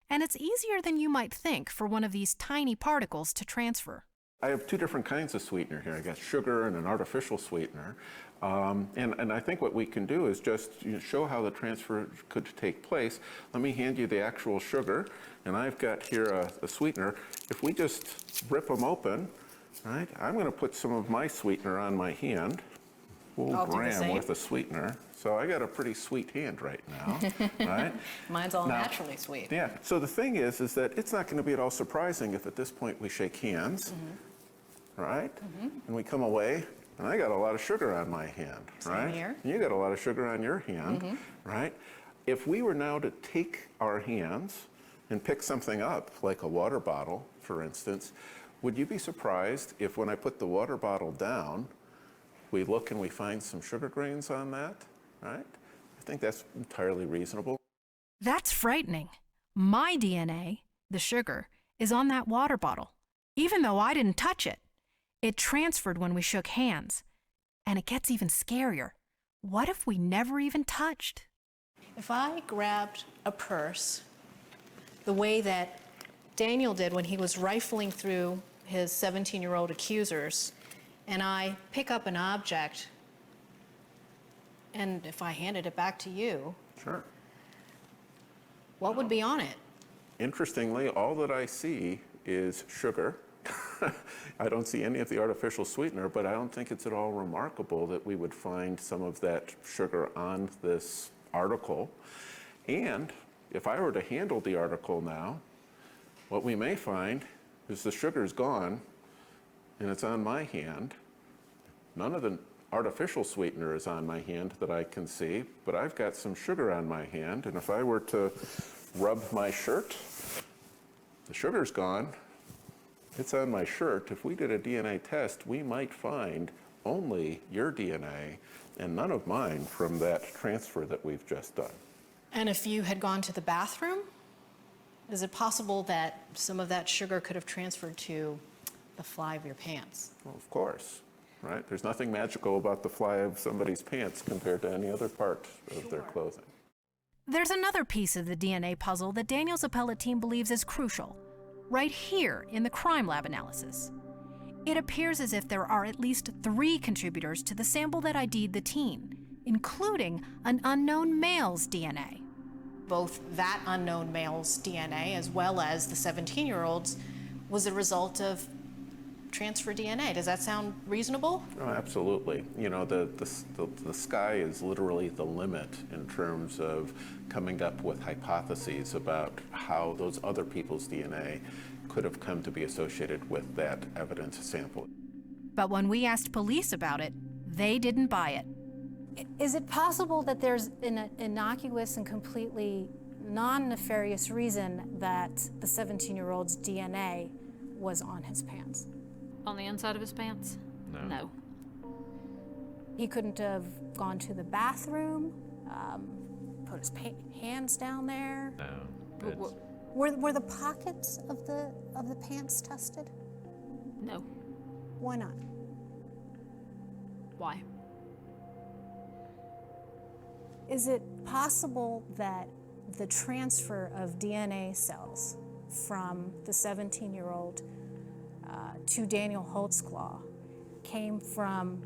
And it's easier than you might think for one of these tiny particles to transfer. I have 2 different kinds of sweetener here. I got sugar and an artificial sweetener. And I think what we can do is just show how the transfer could take place. Let me hand you the actual sugar, and I've got here a sweetener. If we just rip them open, right, I'm going to put some of my sweetener on my hand. Full gram worth of sweetener. So I got a pretty sweet hand right now, right? Mine's all naturally sweet. Yeah, so the thing is that it's not going to be at all surprising if at this point we shake hands, right? And we come away, and I got a lot of sugar on my hand, right? Here. And you got a lot of sugar on your hand, right? If we were now to take our hands and pick something up, like a water bottle, for instance, would you be surprised if when I put the water bottle down, we look and we find some sugar grains on that? Right? I think that's entirely reasonable. That's frightening. My DNA, the sugar, is on that water bottle, even though I didn't touch it. It transferred when we shook hands. And it gets even scarier. What if we never even touched? If I grabbed a purse the way that Daniel did when he was rifling through his 17-year-old accusers, and I pick up an object, and if I handed it back to you, Sure. what would be on it? Interestingly, all that I see is sugar. I don't see any of the artificial sweetener, but I don't think it's at all remarkable that we would find some of that sugar on this article. And if I were to handle the article now, what we may find is the sugar's gone and it's on my hand. None of the artificial sweetener is on my hand that I can see, but I've got some sugar on my hand, and if I were to rub my shirt, the sugar's gone, it's on my shirt. If we did a DNA test, we might find only your DNA and none of mine from that transfer that we've just done. And if you had gone to the bathroom, is it possible that some of that sugar could have transferred to the fly of your pants? Well, of course, right? There's nothing magical about the fly of somebody's pants compared to any other part of their clothing. There's another piece of the DNA puzzle that Daniel's appellate team believes is crucial, right here in the crime lab analysis. It appears as if there are at least 3 contributors to the sample that ID'd the teen, including an unknown male's DNA. Both that unknown male's DNA as well as the 17-year-old's was a result of transfer DNA. Does that sound reasonable? Oh, absolutely. You know, the sky is literally the limit in terms of coming up with hypotheses about how those other people's DNA could have come to be associated with that evidence sample. But when we asked police about it, they didn't buy it. Is it possible that there's an innocuous and completely non-nefarious reason that the 17-year-old's DNA was on his pants? On the inside of his pants? No. He couldn't have gone to the bathroom, put his hands down there? No. Were the pockets of the pants tested? No. Why not? Why? Is it possible that the transfer of DNA cells from the 17-year-old to Daniel Holtzclaw came from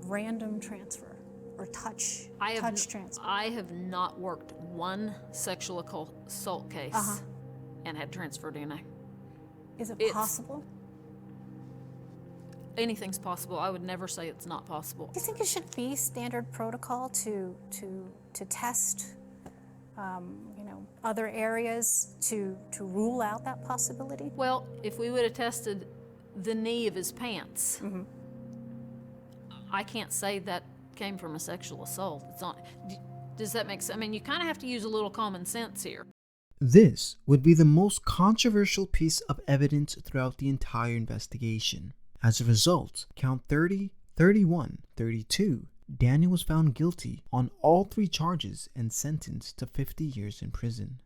random transfer or touch transfer? I have not worked one sexual assault case and had transfer DNA. Is it possible? Anything's possible. I would never say it's not possible. Do you think it should be standard protocol to test, other areas to rule out that possibility? Well, if we would have tested the knee of his pants, I can't say that came from a sexual assault. It's not. Does that make sense? I mean, you kind of have to use a little common sense here. This would be the most controversial piece of evidence throughout the entire investigation. As a result, count 30, 31, 32, Daniel was found guilty on all 3 charges and sentenced to 50 years in prison.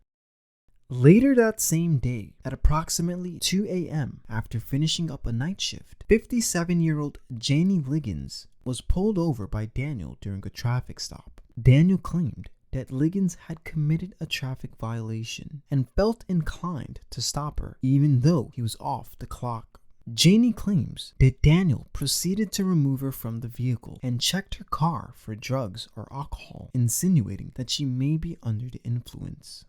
Later that same day, at approximately 2 a.m., after finishing up a night shift, 57-year-old Janie Liggins was pulled over by Daniel during a traffic stop. Daniel claimed that Liggins had committed a traffic violation and felt inclined to stop her, even though he was off the clock. Janie claims that Daniel proceeded to remove her from the vehicle and checked her car for drugs or alcohol, insinuating that she may be under the influence.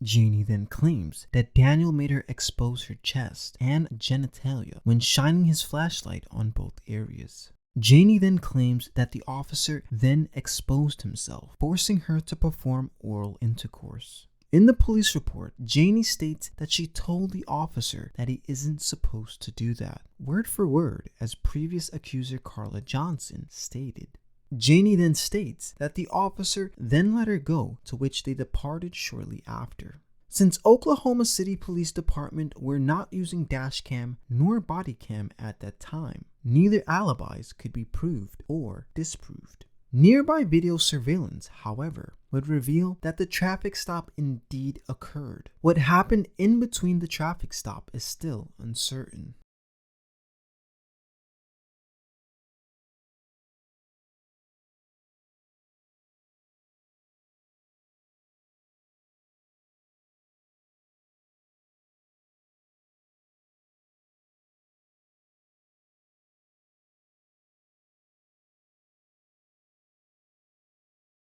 Janie then claims that Daniel made her expose her chest and genitalia when shining his flashlight on both areas. Janie then claims that the officer then exposed himself, forcing her to perform oral intercourse. In the police report, Janie states that she told the officer that he isn't supposed to do that, word for word, as previous accuser Carla Johnson stated. Janie then states that the officer then let her go, to which they departed shortly after. Since Oklahoma City Police Department were not using dashcam nor body cam at that time, neither alibis could be proved or disproved. Nearby video surveillance, however, would reveal that the traffic stop indeed occurred. What happened in between the traffic stop is still uncertain.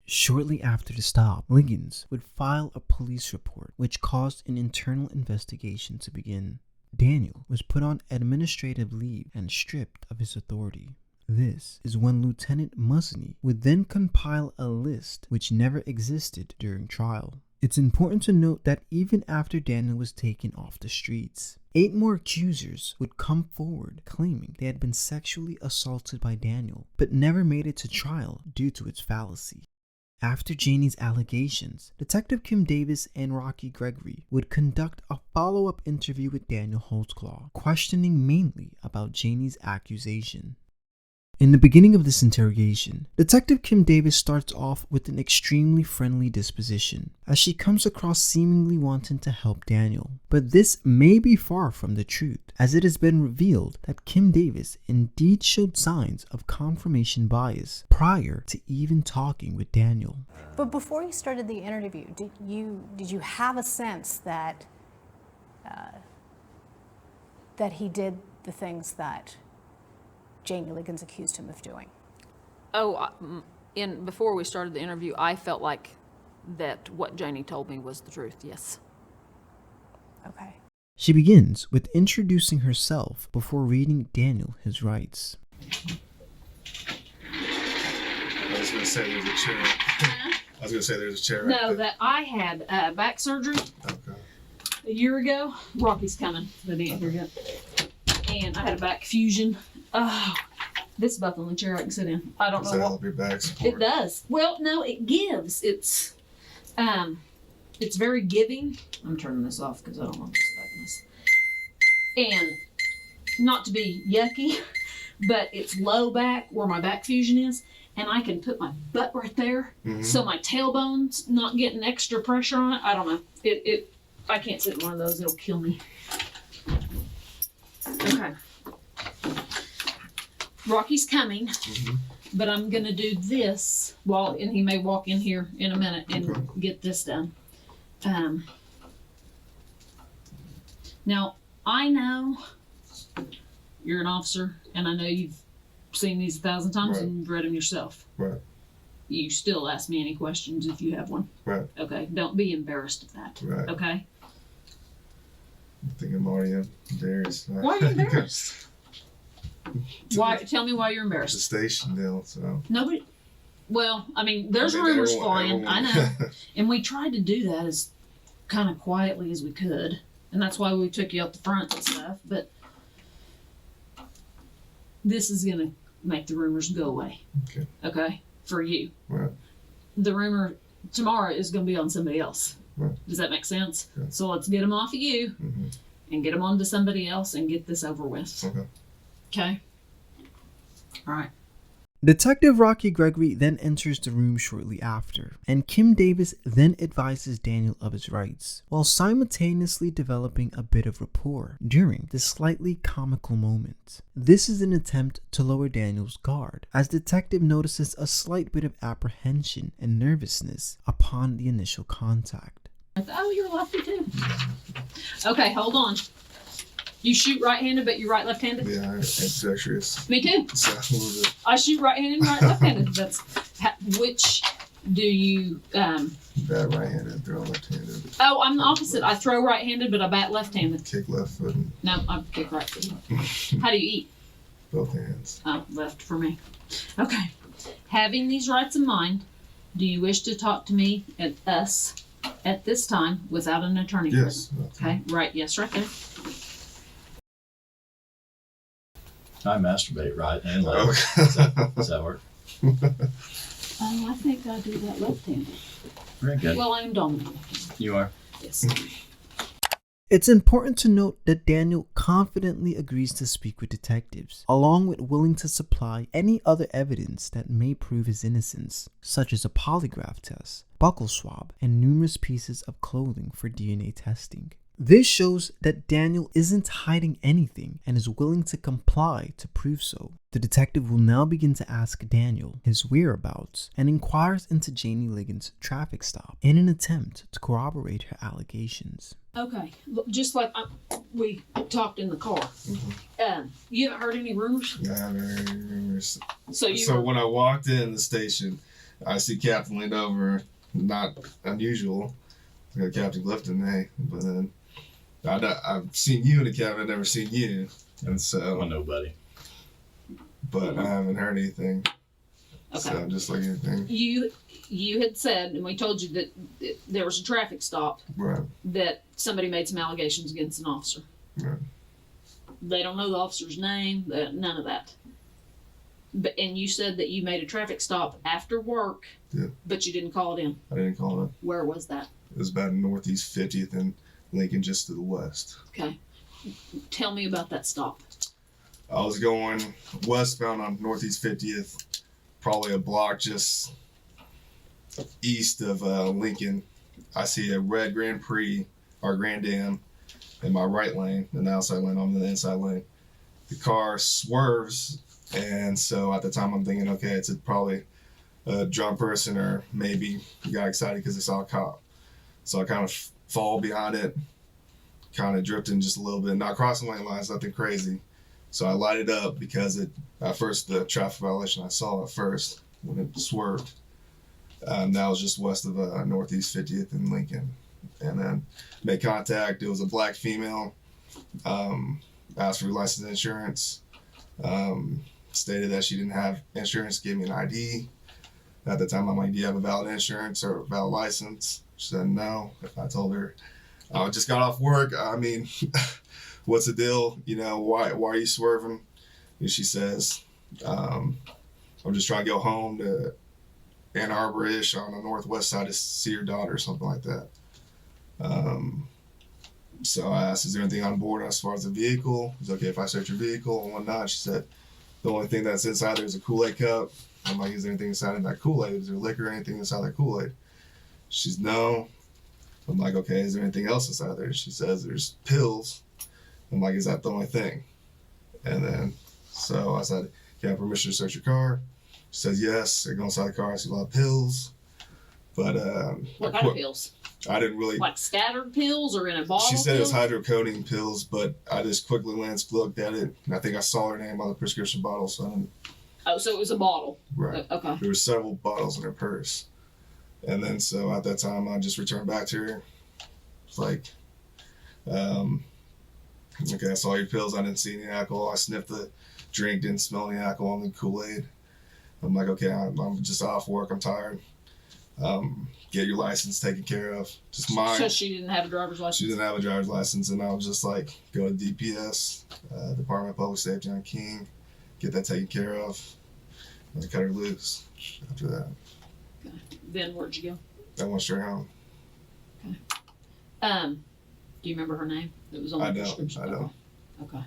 Shortly after the stop, Liggins would file a police report, which caused an internal investigation to begin. Daniel was put on administrative leave and stripped of his authority. This is when Lieutenant Musney would then compile a list which never existed during trial. It's important to note that even after Daniel was taken off the streets, 8 more accusers would come forward claiming they had been sexually assaulted by Daniel, but never made it to trial due to its fallacy. After Janie's allegations, Detective Kim Davis and Rocky Gregory would conduct a follow-up interview with Daniel Holtzclaw, questioning mainly about Janie's accusation. In the beginning of this interrogation, Detective Kim Davis starts off with an extremely friendly disposition, as she comes across seemingly wanting to help Daniel. But this may be far from the truth, as it has been revealed that Kim Davis indeed showed signs of confirmation bias prior to even talking with Daniel. But before you started the interview, did you have a sense that that he did the things that Janie Liggins accused him of doing? Before we started the interview, I felt like that what Janie told me was the truth, yes. Okay. She begins with introducing herself before reading Daniel his rights. I was going to say there's a chair. I was going to say there's a chair right No, there. that I had back surgery a year ago. Rocky's coming, but he ain't here yet. And I had a back fusion. Oh, this is about the only chair I can sit in. I don't Does know that what help your back support? it does. Well, no, it gives. It's very giving. I'm turning this off because I don't want this back in this. And not to be yucky, but it's low back where my back fusion is, and I can put my butt right there, so my tailbone's not getting extra pressure on it. I don't know. I can't sit in one of those. It'll kill me. Okay. Rocky's coming, but I'm gonna do this and he may walk in here in a minute and get this done. Now, I know you're an officer, and I know you've seen these 1,000 times and you've read them yourself. Right. You still ask me any questions if you have one. Right. Okay, don't be embarrassed of that. Right. Okay? I think I'm already embarrassed. Why are you embarrassed? Why? Tell me why you're It's a embarrassed. station deal, so. Nobody. Well, I mean, there's rumors flying. I know, and we tried to do that as kind of quietly as we could, and that's why we took you out the front and stuff. But this is gonna make the rumors go away. Okay. Okay, for you. Right. The rumor tomorrow is gonna be on somebody else. Right. Does that make sense? Okay. So let's get them off of you and get them onto somebody else and get this over with. Okay. Okay. All right. Detective Rocky Gregory then enters the room shortly after, and Kim Davis then advises Daniel of his rights, while simultaneously developing a bit of rapport during this slightly comical moment. This is an attempt to lower Daniel's guard, as Detective notices a slight bit of apprehension and nervousness upon the initial contact. Oh, you're lefty too. Okay, hold on. You shoot right-handed, but you're left-handed? Yeah, I'm ambidextrous. Me too. So a little bit. I shoot right-handed and left-handed. Which do you, Bat right-handed, throw left-handed. Oh, I'm the opposite. I throw right-handed, but I bat left-handed. Kick left foot and No, I kick right foot. How do you eat? both hands. Oh, left for me. Okay. Having these rights in mind, do you wish to talk to me and us at this time without an attorney? Yes. Okay, right, yes, right there. I masturbate right and Oh. left. Does that work? Oh, I think I do that left-handed. Very good. Well, I am dominant. You are? Yes. It's important to note that Daniel confidently agrees to speak with detectives, along with willing to supply any other evidence that may prove his innocence, such as a polygraph test, buccal swab, and numerous pieces of clothing for DNA testing. This shows that Daniel isn't hiding anything and is willing to comply to prove so. The detective will now begin to ask Daniel his whereabouts and inquires into Janie Liggins' traffic stop in an attempt to corroborate her allegations. Okay, look, just like we talked in the car. You haven't heard any rumors? I haven't heard any rumors. So when I walked in the station, I see Captain leaned over, not unusual. I got Captain Clifton, hey, but then I've seen you in the cab, I've never seen you, and so. Well, nobody. But I haven't heard anything. So just like anything. You had said, and we told you that there was a traffic stop. Right. That somebody made some allegations against an officer. Right. They don't know the officer's name. None of that. And you said that you made a traffic stop after work. Yeah. But you didn't call it in. I didn't call it. Where was that? It was about Northeast 50th and Lincoln, just to the west. Okay. Tell me about that stop. I was going westbound on Northeast 50th, probably a block just east of Lincoln. I see a red Grand Prix or Grand Am in my right lane, and the outside lane, I'm in the inside lane. The car swerves, and so at the time I'm thinking, okay, it's probably a drunk person, or maybe he got excited because he saw a cop. So I kind of fall behind it, kind of drifting just a little bit, not crossing lane lines, nothing crazy. So I lighted up because at first the traffic violation I saw at first when it swerved, that was just west of Northeast 50th in Lincoln. And then made contact. It was a black female, asked for license and insurance, stated that she didn't have insurance, gave me an ID. At the time I'm like, do you have a valid insurance or a valid license? She said no. I told her, I just got off work. I mean, what's the deal? You know, why are you swerving? And she says, I'm just trying to go home to Ann Arbor-ish on the northwest side to see your daughter or something like that. So I asked, is there anything on board as far as the vehicle? Is it okay if I search your vehicle and whatnot? She said, the only thing that's inside there is a Kool-Aid cup. I'm like, is there anything inside of that Kool-Aid? Is there liquor or anything inside that Kool-Aid? She's no. I'm like, okay, is there anything else inside there? She says there's pills. I'm like, is that the only thing? And then, so I said, can I have permission to search your car? She says, yes. I go inside the car, I see a lot of pills. But, what kind of pills? I didn't really. Like scattered pills or in a bottle? She said pills? It was hydrocodone pills, but I just quickly looked at it, and I think I saw her name on the prescription bottle, so I didn't. Oh, so it was a bottle. Right. Okay. There were several bottles in her purse. And then, so at that time, I just returned back to her. It's like, okay, I saw your pills. I didn't see any alcohol. I sniffed the drink, didn't smell any alcohol in the Kool-Aid. I'm like, okay, I'm just off work. I'm tired. Get your license taken care of. Just mine. So she didn't have a driver's license? She didn't have a driver's license, and I was just like, go to DPS, Department of Public Safety on King, get that taken care of, and I cut her loose after that. Okay. Then where'd you go? I went straight home. Okay. Do you remember her name? It was on the prescription. I don't. Okay.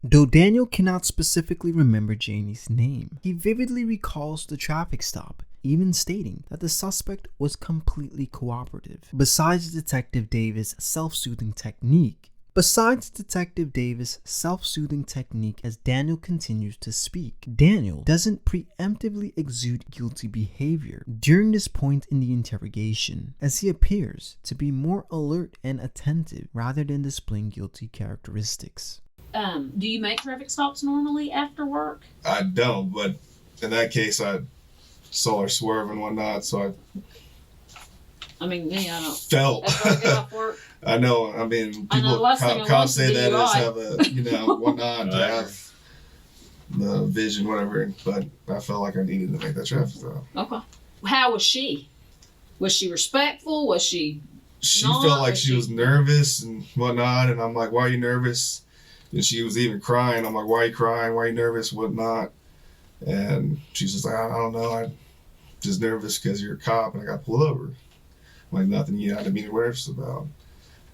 Though Daniel cannot specifically remember Janie's name, he vividly recalls the traffic stop, even stating that the suspect was completely cooperative. Besides Detective Davis' self-soothing technique, as Daniel continues to speak, Daniel doesn't preemptively exude guilty behavior during this point in the interrogation, as he appears to be more alert and attentive rather than displaying guilty characteristics. Do you make traffic stops normally after work? I don't, but in that case, I saw her swerve and whatnot, so I mean, me, I don't. Felt. After I get off work. I know. I mean, people cops say that as have a, whatnot, to have the vision, whatever. But I felt like I needed to make that traffic stop. Okay. How was she? Was she respectful? Was she? She felt like she was nervous and whatnot, and I'm like, "Why are you nervous?" And she was even crying. I'm like, "Why are you crying? Why are you nervous? Whatnot?" And she's just like, "I don't know. I'm just nervous because you're a cop and I got pulled over." I'm like, nothing you had to be nervous about.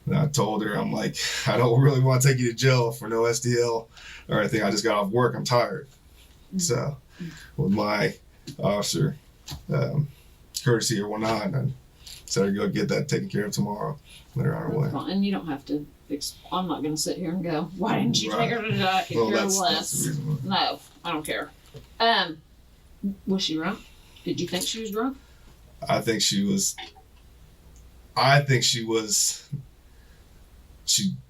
And I told her, I'm like, I don't really want to take you to jail for no SDL or anything. I just got off work. I'm tired. So with my officer courtesy or whatnot, I said, go get that taken care of tomorrow. Let her on her way. And you don't have to I'm not going to sit here and go, why didn't you take her to the less? No, I don't care. Was she drunk? Did you think she was drunk? I think she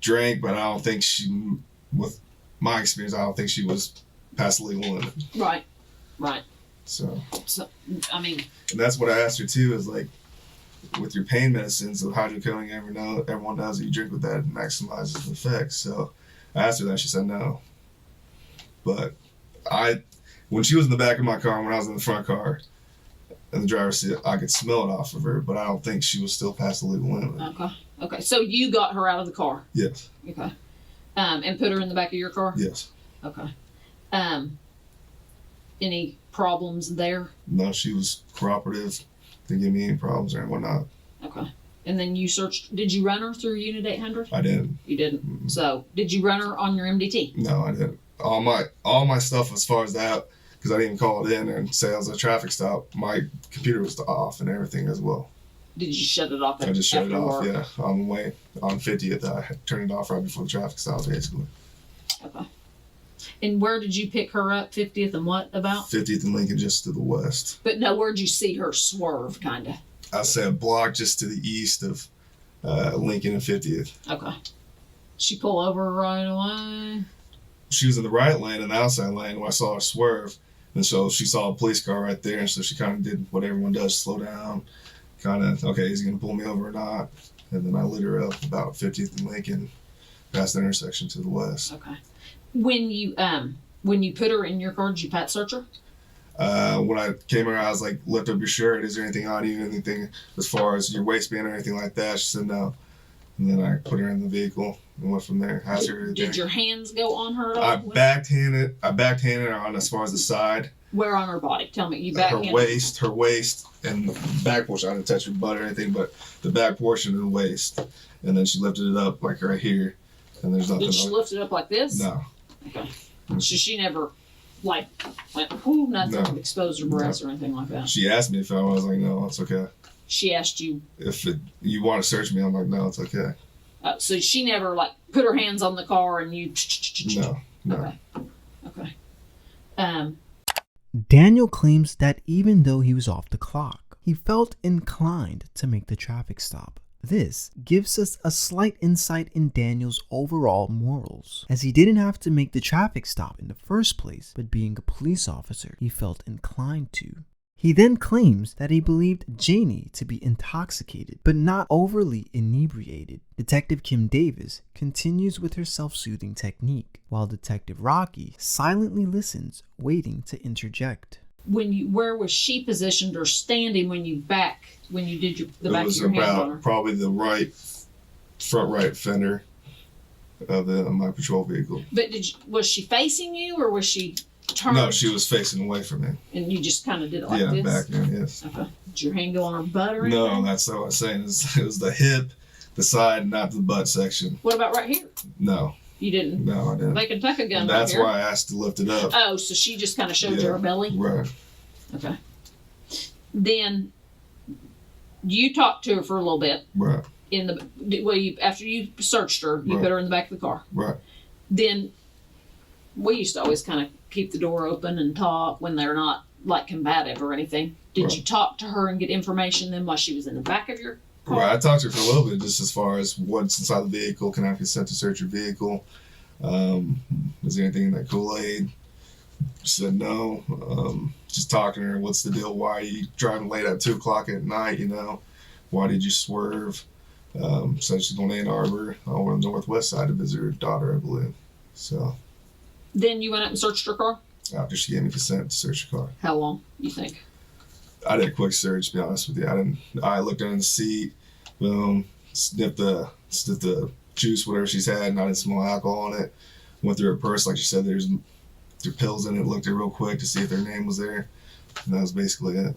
drank, but I don't think with my experience, I don't think she was past the legal limit. Right. So, I mean. And that's what I asked her too, is like, with your pain medicines, the hydrocodone, everyone knows that you drink with that, it maximizes the effects. So I asked her that, she said no. But when she was in the back of my car, when I was in the front car, in the driver's seat, I could smell it off of her, but I don't think she was still past the legal limit. Okay. So you got her out of the car? Yes. Okay. And put her in the back of your car? Yes. Okay. Any problems there? No, she was cooperative. Didn't give me any problems or whatnot. Okay. And then you searched, did you run her through Unit 800? I didn't. You didn't? So, did you run her on your MDT? No, I didn't. All my stuff as far as that, because I didn't even call it in and say it was a traffic stop, my computer was off and everything as well. Did you shut it off? I just shut it off, work? yeah. On the way, on 50th, I turned it off right before the traffic stop, basically. Okay. And where did you pick her up? 50th and what about? 50th and Lincoln, just to the west. But no, where'd you see her swerve, kind of? I say a block just to the east of Lincoln and 50th. Okay. She pull over right away? She was in the right lane and the outside lane when I saw her swerve. And so she saw a police car right there, and so she kind of did what everyone does, slow down. Kind of, okay, is he going to pull me over or not? And then I lit her up about 50th and Lincoln, past the intersection to the west. Okay. When you put her in your car, did you pat search her? When I came around, I was like, lift up your shirt. Is there anything on you? Anything as far as your waistband or anything like that? She said no. And then I put her in the vehicle and went from there. Did your hands go on her at all? I backhanded her on as far as the side. Where on her body? Tell me. You backhanded her waist, and the back portion. I didn't touch her butt or anything, but the back portion of the waist. And then she lifted it up like right here. And there's nothing. Did she lift it up like this? No. Okay. So she never went, whoo, nothing, No. exposed her breasts or anything like that? She asked me if I was like, no, it's okay. She asked you? If you want to search me, I'm like, no, it's okay. So she never put her hands on the car and you? No. Okay. Daniel claims that even though he was off the clock, he felt inclined to make the traffic stop. This gives us a slight insight in Daniel's overall morals, as he didn't have to make the traffic stop in the first place, but being a police officer, he felt inclined to. He then claims that he believed Janie to be intoxicated, but not overly inebriated. Detective Kim Davis continues with her self-soothing technique, while Detective Rocky silently listens, waiting to interject. Where was she positioned or standing when you did the back of your hand on her? It was about probably the front right fender of my patrol vehicle. But was she facing you or was she turned? No, she was facing away from me. And you just kind of did it like this? Back there, yes. Okay. Did your hand go on her butt or anything? No, that's what I was saying. It was the hip, the side, not the butt section. What about right here? No. You didn't? No, I didn't. They can tuck a gun and right that's here. why I asked to lift it up. Oh, so she just kind of showed you her belly? Right. Okay. Then you talked to her for a little bit. Right. After you searched her, you Right. put her in the back of the car. Right. Then we used to always kind of keep the door open and talk when they're not combative or anything. Did you talk to her and get information then while she was in the back of your car? Right. I talked to her for a little bit just as far as what's inside the vehicle. Can I have consent to search your vehicle? Is there anything in that Kool-Aid? She said no. Just talking to her, what's the deal? Why are you driving late at 2:00 at night? Why did you swerve? Said she's going to Ann Arbor over on the northwest side to visit her daughter, I believe. So. Then you went up and searched her car? After she gave me consent to search the car. How long, you think? I did a quick search, to be honest with you. I looked under the seat, boom, sniffed the juice, whatever she's had, and I didn't smell alcohol on it. Went through her purse, like she said, there's pills in it, looked at it real quick to see if their name was there. And that was basically it.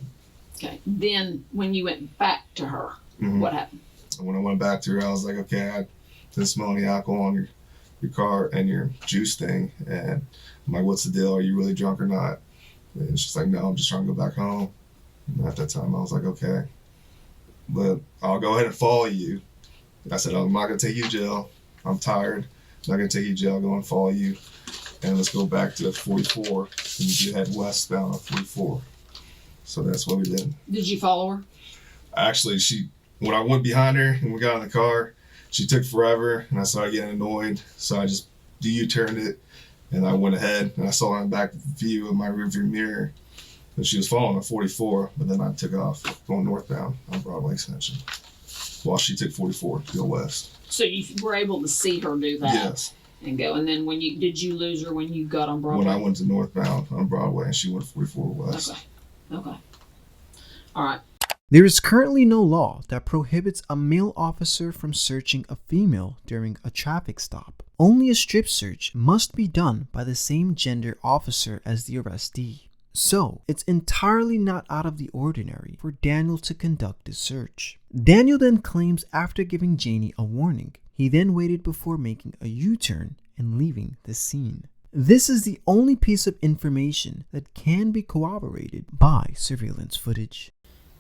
Okay. Then when you went back to her, what happened? When I went back to her, I was like, okay, I didn't smell any alcohol on your car and your juice thing. And I'm like, what's the deal? Are you really drunk or not? And she's like, no, I'm just trying to go back home. And at that time, I was like, okay, but I'll go ahead and follow you. I said, I'm not going to take you to jail. I'm tired. I'm not going to take you to jail. I'll go and follow you. And let's go back to 44. And you head westbound on 44. So that's what we did. Did you follow her? Actually, when I went behind her and we got in the car, she took forever and I started getting annoyed. So I just U-turned it and I went ahead and I saw her in the back view of my rearview mirror. And she was following on 44, but then I took off going northbound on Broadway Extension while she took 44 to go west. So you were able to see her do that? Yes. And go. And then did you lose her when you got on Broadway? When I went to northbound on Broadway and she went 44 west. Okay. All right. There is currently no law that prohibits a male officer from searching a female during a traffic stop. Only a strip search must be done by the same gender officer as the arrestee. So, it's entirely not out of the ordinary for Daniel to conduct this search. Daniel then claims after giving Janie a warning, he then waited before making a U-turn and leaving the scene. This is the only piece of information that can be corroborated by surveillance footage.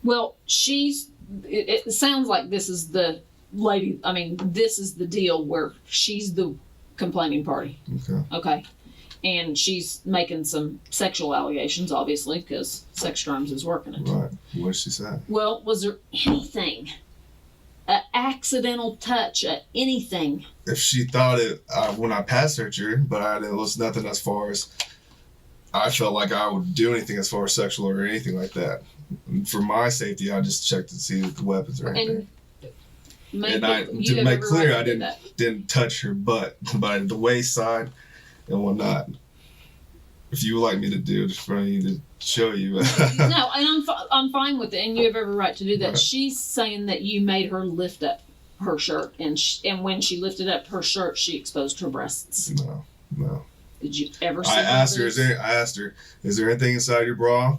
Well, it sounds like this is the lady, this is the deal where she's the complaining party. Okay. And she's making some sexual allegations, obviously, because sex crimes is working it. Right. What did she say? Well, was there anything, an accidental touch, anything? If she thought it when I pass searched her, but it was nothing as far as I felt like I would do anything as far as sexual or anything like that. For my safety, I just checked to see if the weapons or anything. And to make clear, I didn't touch her butt, but the waist side and whatnot. If you would like me to do it for you to show you. No, and I'm fine with it, and you have every right to do that. Right. She's saying that you made her lift up her shirt, and when she lifted up her shirt, she exposed her breasts. No. Did you ever see I asked her, is there anything inside your bra?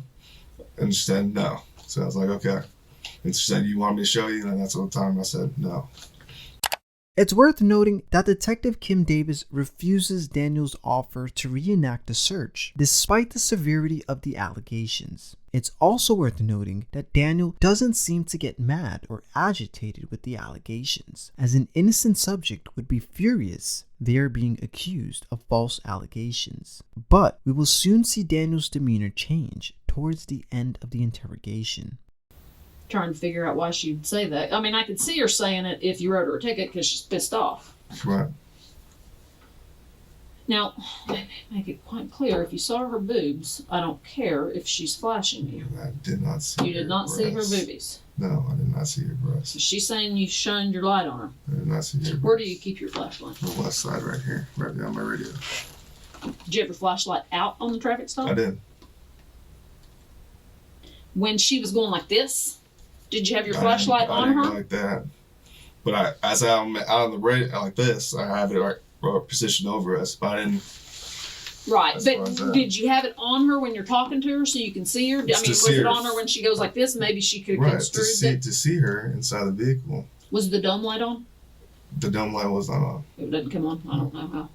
And she said no. So I was like, okay. And she said, you want me to show you? And that's all the time I said no. It's worth noting that Detective Kim Davis refuses Daniel's offer to reenact the search, despite the severity of the allegations. It's also worth noting that Daniel doesn't seem to get mad or agitated with the allegations, as an innocent subject would be furious they are being accused of false allegations. But we will soon see Daniel's demeanor change towards the end of the interrogation. Trying to figure out why she'd say that. I could see her saying it if you wrote her a ticket because she's pissed off. Right. Now, make it quite clear, if you saw her boobs, I don't care if she's flashing you. I did not see You did not see her boobies. No, I did not see her breasts. So she's saying you shined your light on her. I did not see her breasts. Where do you keep your flashlight? The left side right here, right behind my radio. Did you have your flashlight out on the traffic stop? I did. When she was going like this, did you have your flashlight on her? Like that. But as I'm out on the radio like this, I have it positioned over us. But I didn't. Right, but did you have it on her when you're talking to her so you can see her? Was it on her when she goes like this? Maybe she could have construed it. To see her inside the vehicle. Was the dome light on? The dome light was not on. It didn't come on. I don't know how.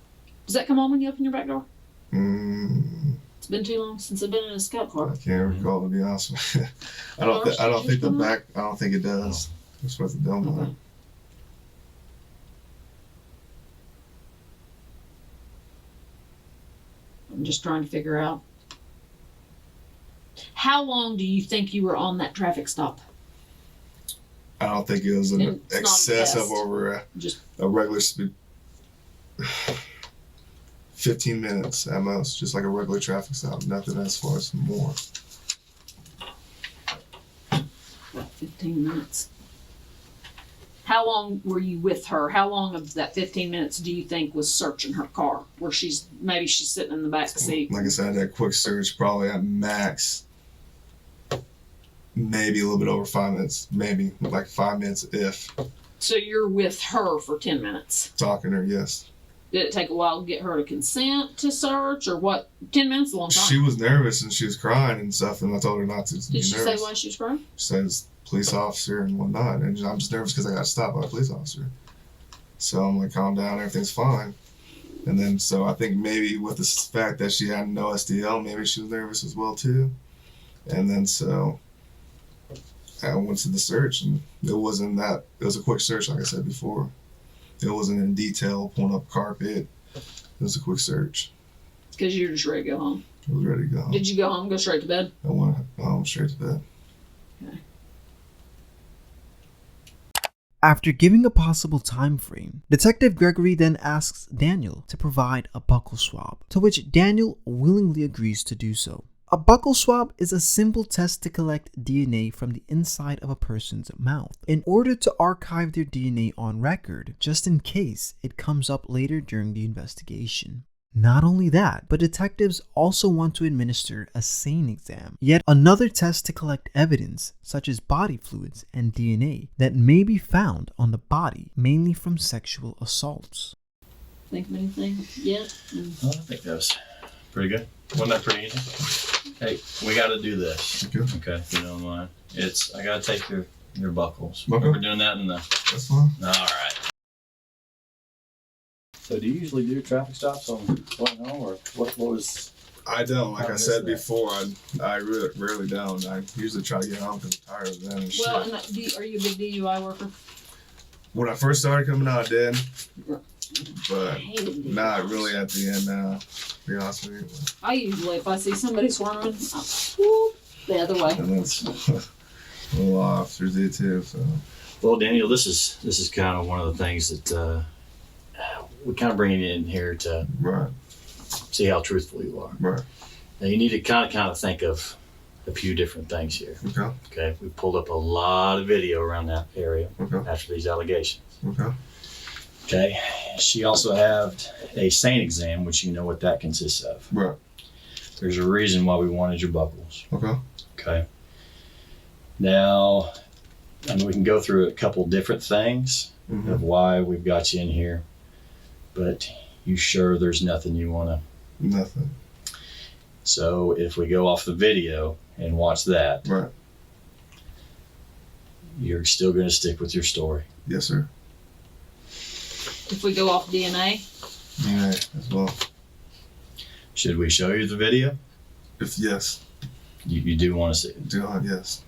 Does that come on when you open your back door? It's been too long since I've been in a scout car. I can't recall, to be honest with you. I don't think the back. I don't think it does. It's with the dome light. I'm just trying to figure out. How long do you think you were on that traffic stop? I don't think it was an excess of over a regular speed. 15 minutes at most, just like a regular traffic stop. Nothing as far as more. 15 minutes. How long were you with her? How long of that 15 minutes do you think was searching her car? Where she's sitting in the back seat? Like I said, that quick search probably at max, maybe a little bit over 5 minutes. Maybe like 5 minutes if. So you're with her for 10 minutes? Talking to her, yes. Did it take a while to get her to consent to search, or what? 10 minutes is a long time. She was nervous and she was crying and stuff, and I told her not to be nervous. Did she say why she was crying? She says police officer and whatnot, and I'm just nervous because I got stopped by a police officer. So I'm like, calm down, everything's fine. And then, so I think maybe with the fact that she had no SDL, maybe she was nervous as well too. And then so I went to the search, and it wasn't that. It was a quick search, like I said before. It wasn't in detail, pulling up carpet. It was a quick search. Because you're just ready to go home. I was ready to go home. Did you go home, go straight to bed? I went home straight to bed. Okay. After giving a possible time frame, Detective Gregory then asks Daniel to provide a buccal swab, to which Daniel willingly agrees to do so. A buccal swab is a simple test to collect DNA from the inside of a person's mouth in order to archive their DNA on record, just in case it comes up later during the investigation. Not only that, but detectives also want to administer a sane exam, yet another test to collect evidence such as body fluids and DNA that may be found on the body, mainly from sexual assaults. Think of anything yet? Well, I think that was pretty good. Wasn't that pretty easy? Hey, we got to do this. Okay, if you don't mind. I got to take your buckles. Okay. We're doing that in the. That's fine. All right. So, do you usually do traffic stops on way home, or what was? I don't. Like I said before, I really rarely don't. I usually try to get home because I'm tired of them and shit. Well, and are you a big DUI worker? When I first started coming out, I did. But not really at the end now, to be honest with you. I usually, if I see somebody swarming, I'll whoop the other way. And that's a little officers do too. So. Well, Daniel, this is kind of one of the things that we kind of bring you in here to see how truthful you are. Right. Now, you need to kind of think of a few different things here. Okay. Okay. We pulled up a lot of video around that area after these allegations. Okay. Okay. She also had a sane exam, which you know what that consists of. Right. There's a reason why we wanted your buckles. Okay. Okay. Now, I mean, we can go through a couple different things of why we've got you in here, but you sure there's nothing you want to? Nothing. So if we go off the video and watch that, you're still going to stick with your story? Yes, sir. If we go off DNA? DNA as well. Should we show you the video? Yes. You do want to see it? Yes.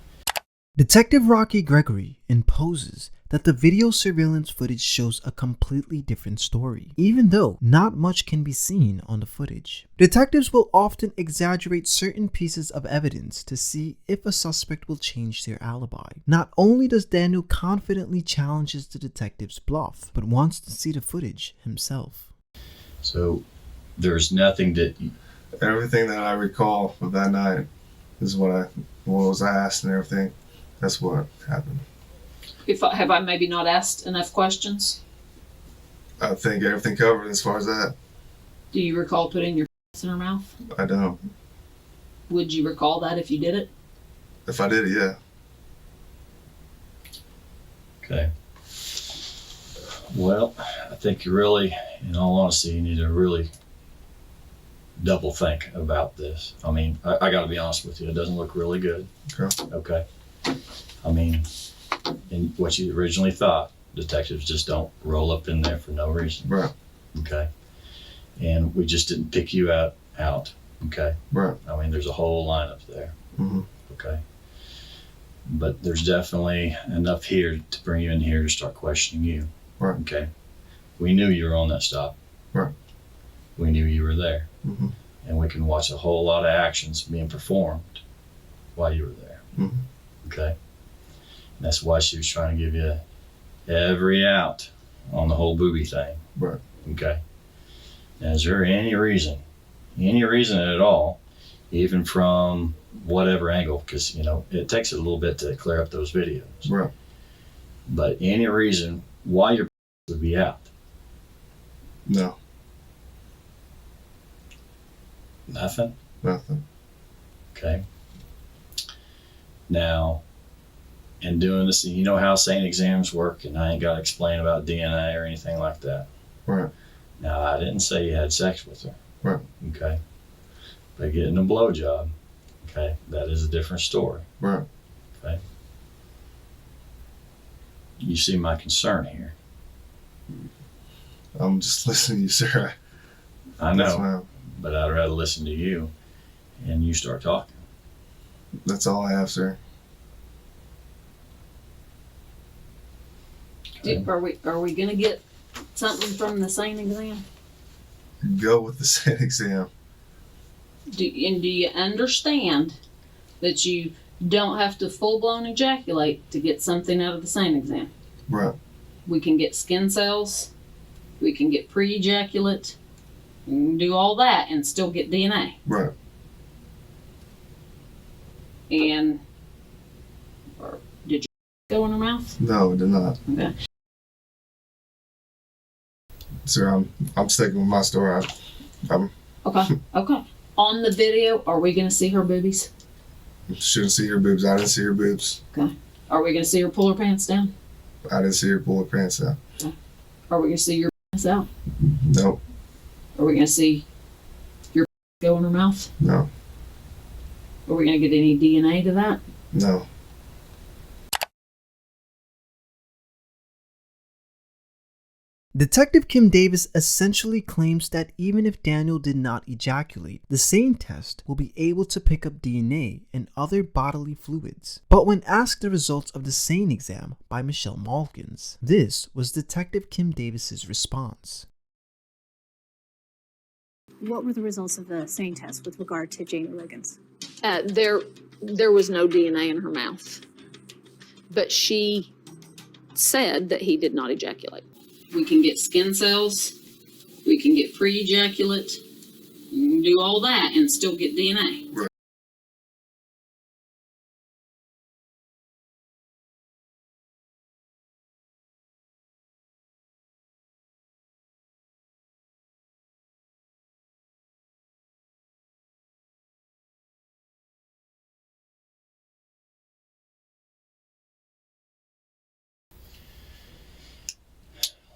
Detective Rocky Gregory imposes that the video surveillance footage shows a completely different story, even though not much can be seen on the footage. Detectives will often exaggerate certain pieces of evidence to see if a suspect will change their alibi. Not only does Daniel confidently challenge the detective's bluff, but wants to see the footage himself. So there's nothing that... Everything that I recall of that night is what was asked and everything. That's what happened. Have I maybe not asked enough questions? I think everything covered as far as that. Do you recall putting your in her mouth? I don't. Would you recall that if you did it? If I did it, yeah. Okay. Well, I think you really, in all honesty, you need to really double think about this. I mean, I got to be honest with you. It doesn't look really good. Okay. I mean, in what you originally thought, detectives just don't roll up in there for no reason. Right. Okay. And we just didn't pick you out. Okay. Right. I mean, there's a whole lineup there. Okay. But there's definitely enough here to bring you in here to start questioning you. Right. Okay. We knew you were on that stop. Right. We knew you were there. And we can watch a whole lot of actions being performed while you were there. Okay. And that's why she was trying to give you every out on the whole booby thing. Right. Okay. Now, is there any reason at all, even from whatever angle, because, you know, it takes a little bit to clear up those videos. Right. But any reason why your would be out? No. Nothing? Nothing. Okay. Now, in doing this, you know how sane exams work, and I ain't got to explain about DNA or anything like that. Right. Now, I didn't say you had sex with her. Right. Okay. But getting a blowjob, okay, that is a different story. Right. Okay. You see my concern here. I'm just listening to you, sir. I know, but I'd rather listen to you and you start talking. That's all I have, sir. Are we gonna get something from the sane exam? Go with the sane exam. Do you understand that you don't have to full-blown ejaculate to get something out of the sane exam? Right. We can get skin cells, we can get pre-ejaculate, we can do all that and still get DNA. Right. And or did you go in her mouth? No, it did not. Okay. Sir, I'm sticking with my story. I'm Okay. On the video, are we going to see her boobies? shouldn't see her boobs. I didn't see her boobs. Okay. Are we going to see her pull her pants down? I didn't see her pull her pants down. Okay. Are we going to see your pants out? Nope. Are we going to see your go in her mouth? No. Are we going to get any DNA to that? No. Detective Kim Davis essentially claims that even if Daniel did not ejaculate, the SANE test will be able to pick up DNA and other bodily fluids. But when asked the results of the SANE exam by Michelle Malkins, this was Detective Kim Davis's response. What were the results of the SANE test with regard to Janie Liggins? There was no DNA in her mouth, but she said that he did not ejaculate. We can get skin cells, we can get pre-ejaculate, you can do all that and still get DNA. Right.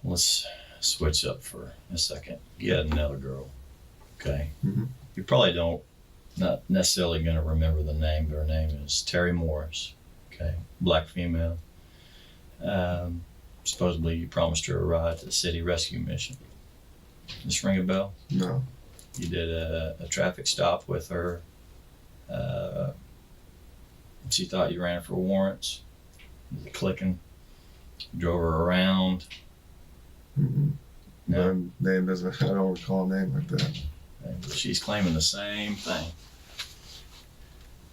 Let's switch up for a second. You had another girl, okay? Mm-hmm. You probably not necessarily going to remember the name, but her name is Terry Morris, okay? Black female. Supposedly you promised her a ride to the city rescue mission. This ring a bell? No. You did a traffic stop with her. She thought you ran her for warrants. The clicking. Drove her around. Mm-hmm. No. My name doesn't. I don't recall a name like that. And she's claiming the same thing.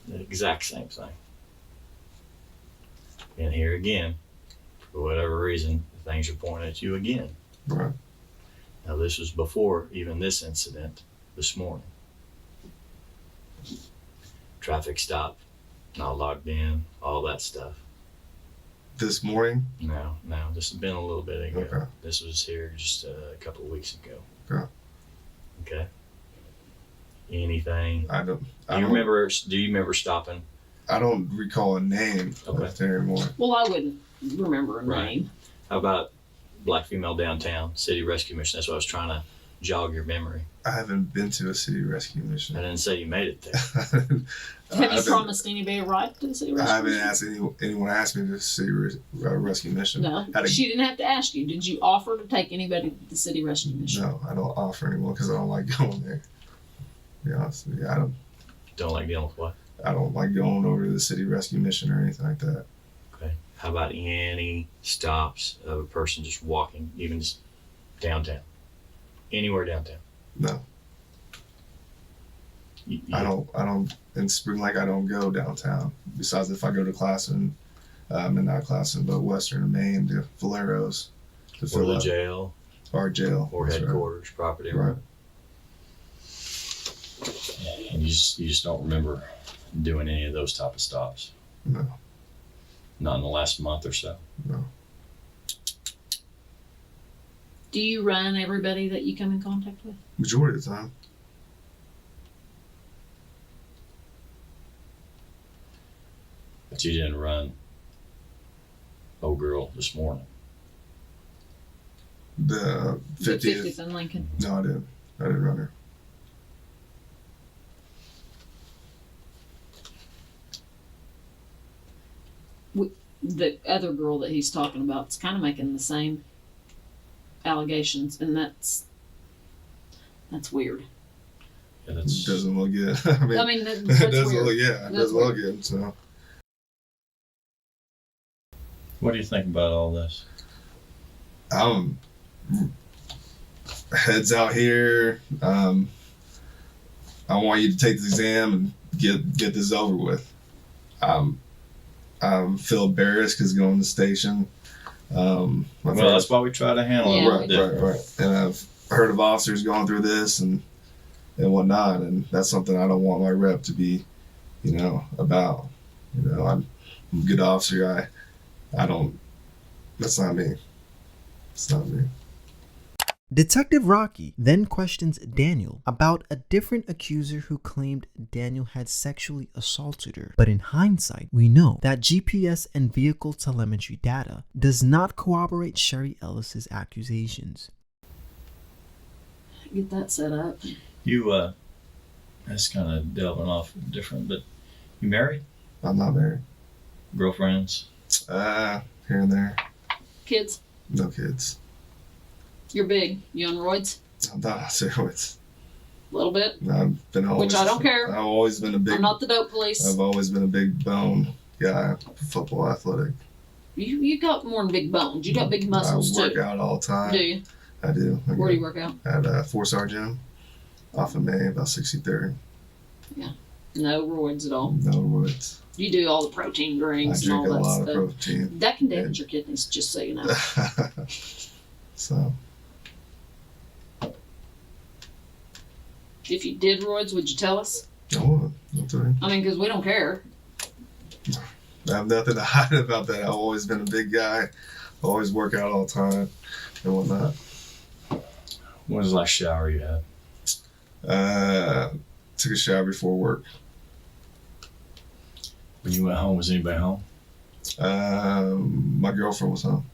The exact same thing. And here again, for whatever reason, things are pointing at you again. Right. Now this was before even this incident this morning. Traffic stop, not logged in, all that stuff. This morning? No, this has been a little bit ago. Okay. This was here just a couple of weeks ago. Okay. Okay. Anything? Do you remember stopping? I don't recall a name of Terry Moore. Well, I wouldn't remember a Right. name. How about black female downtown, city rescue mission? That's what I was trying to jog your memory. I haven't been to a city rescue mission. I didn't say you made it there. Have you promised anybody a ride to the city rescue? I haven't asked anyone asked me to city rescue mission. No, she didn't have to ask you. Did you offer to take anybody to the city rescue mission? No, I don't offer anyone because I don't like going there. To be honest with you, I don't like dealing with what? I don't like going over to the city rescue mission or anything like that. Okay. How about any stops of a person just walking, even just downtown? Anywhere downtown? No. I don't, in Spring Lake, I don't go downtown. Besides if I go to Classen, not Classen, but Western and Maine to Valero's. Or the jail. Or jail. Or headquarters, property. Right. And you just don't remember doing any of those type of stops? No. Not in the last month or so? No. Do you run everybody that you come in contact with? Majority of the time. But you didn't run old girl this morning? The 50th in Lincoln? No, I didn't run her. The other girl that he's talking about is kind of making the same allegations, and that's weird. Yeah, It doesn't look good. I mean that's it doesn't weird. look. Yeah, it doesn't look good. So, what do you think about all this? Heads out here. I want you to take this exam and get this over with. I feel embarrassed because going to the station. Well, that's why we try to handle it. Right. And I've heard of officers going through this and whatnot, and that's something I don't want my rep to be, about, I'm a good officer. I don't, that's not me. It's not me. Detective Rocky then questions Daniel about a different accuser who claimed Daniel had sexually assaulted her. But in hindsight, we know that GPS and vehicle telemetry data does not corroborate Sherry Ellis's accusations. Get that set up. You, that's kind of delving off different, but you married? I'm not married. Girlfriends? Here and there. Kids? No kids. You're big. You on roids? I'm not on steroids. A little bit? I've been always, which I don't care. I've always been a big... I'm not the dope police. I've always been a big bone guy, football athletic. You got more than big bones. You got big muscles too. I work out all the time. Do you? I do. Where do you work out? At a 4-star gym off of May, about 63rd. Yeah. No roids at all. No roids. You do all the protein drinks and all that stuff. I drink a lot of protein. That can damage your kidneys, just so you know. So. If you did roids, would you tell us? No, not today. I mean, because we don't care. I have nothing to hide about that. I've always been a big guy. Always work out all the time and whatnot. When was the last shower you had? Took a shower before work. When you went home, was anybody home? My girlfriend was home.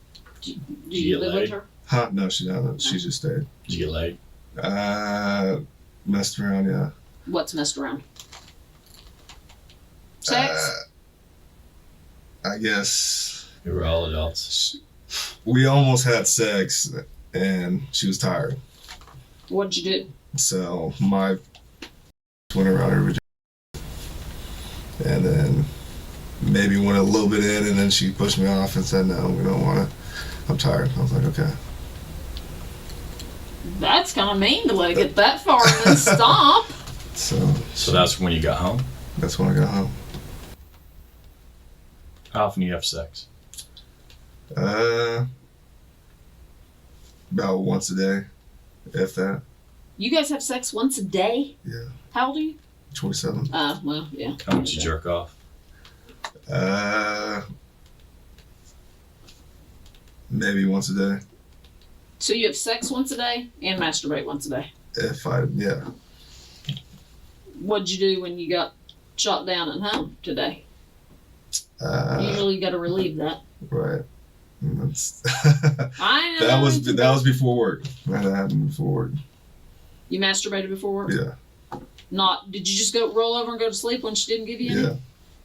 Do you live with her? Huh? No, she doesn't. She just stayed. Did you get laid? Messed around, yeah. What's messed around? Sex? I guess. We were all adults. We almost had sex, and she was tired. What'd you do? So my went around her vagina, and then maybe went a little bit in, and then she pushed me off and said, "No, we don't want to. I'm tired." I was like, "Okay." That's kind of mean to let it get that far and then stop. So that's when you got home? That's when I got home. How often do you have sex? About once a day, if that. You guys have sex once a day? Yeah. How old are you? 27. Well, yeah. How much you jerk off? Maybe once a day. So you have sex once a day and masturbate once a day? Yeah. What'd you do when you got shot down at home today? Usually you got to relieve that. Right. That's I know. That was before work. That happened before work. You masturbated before work? Yeah. Did you just go roll over and go to sleep when she didn't give you any? Yeah.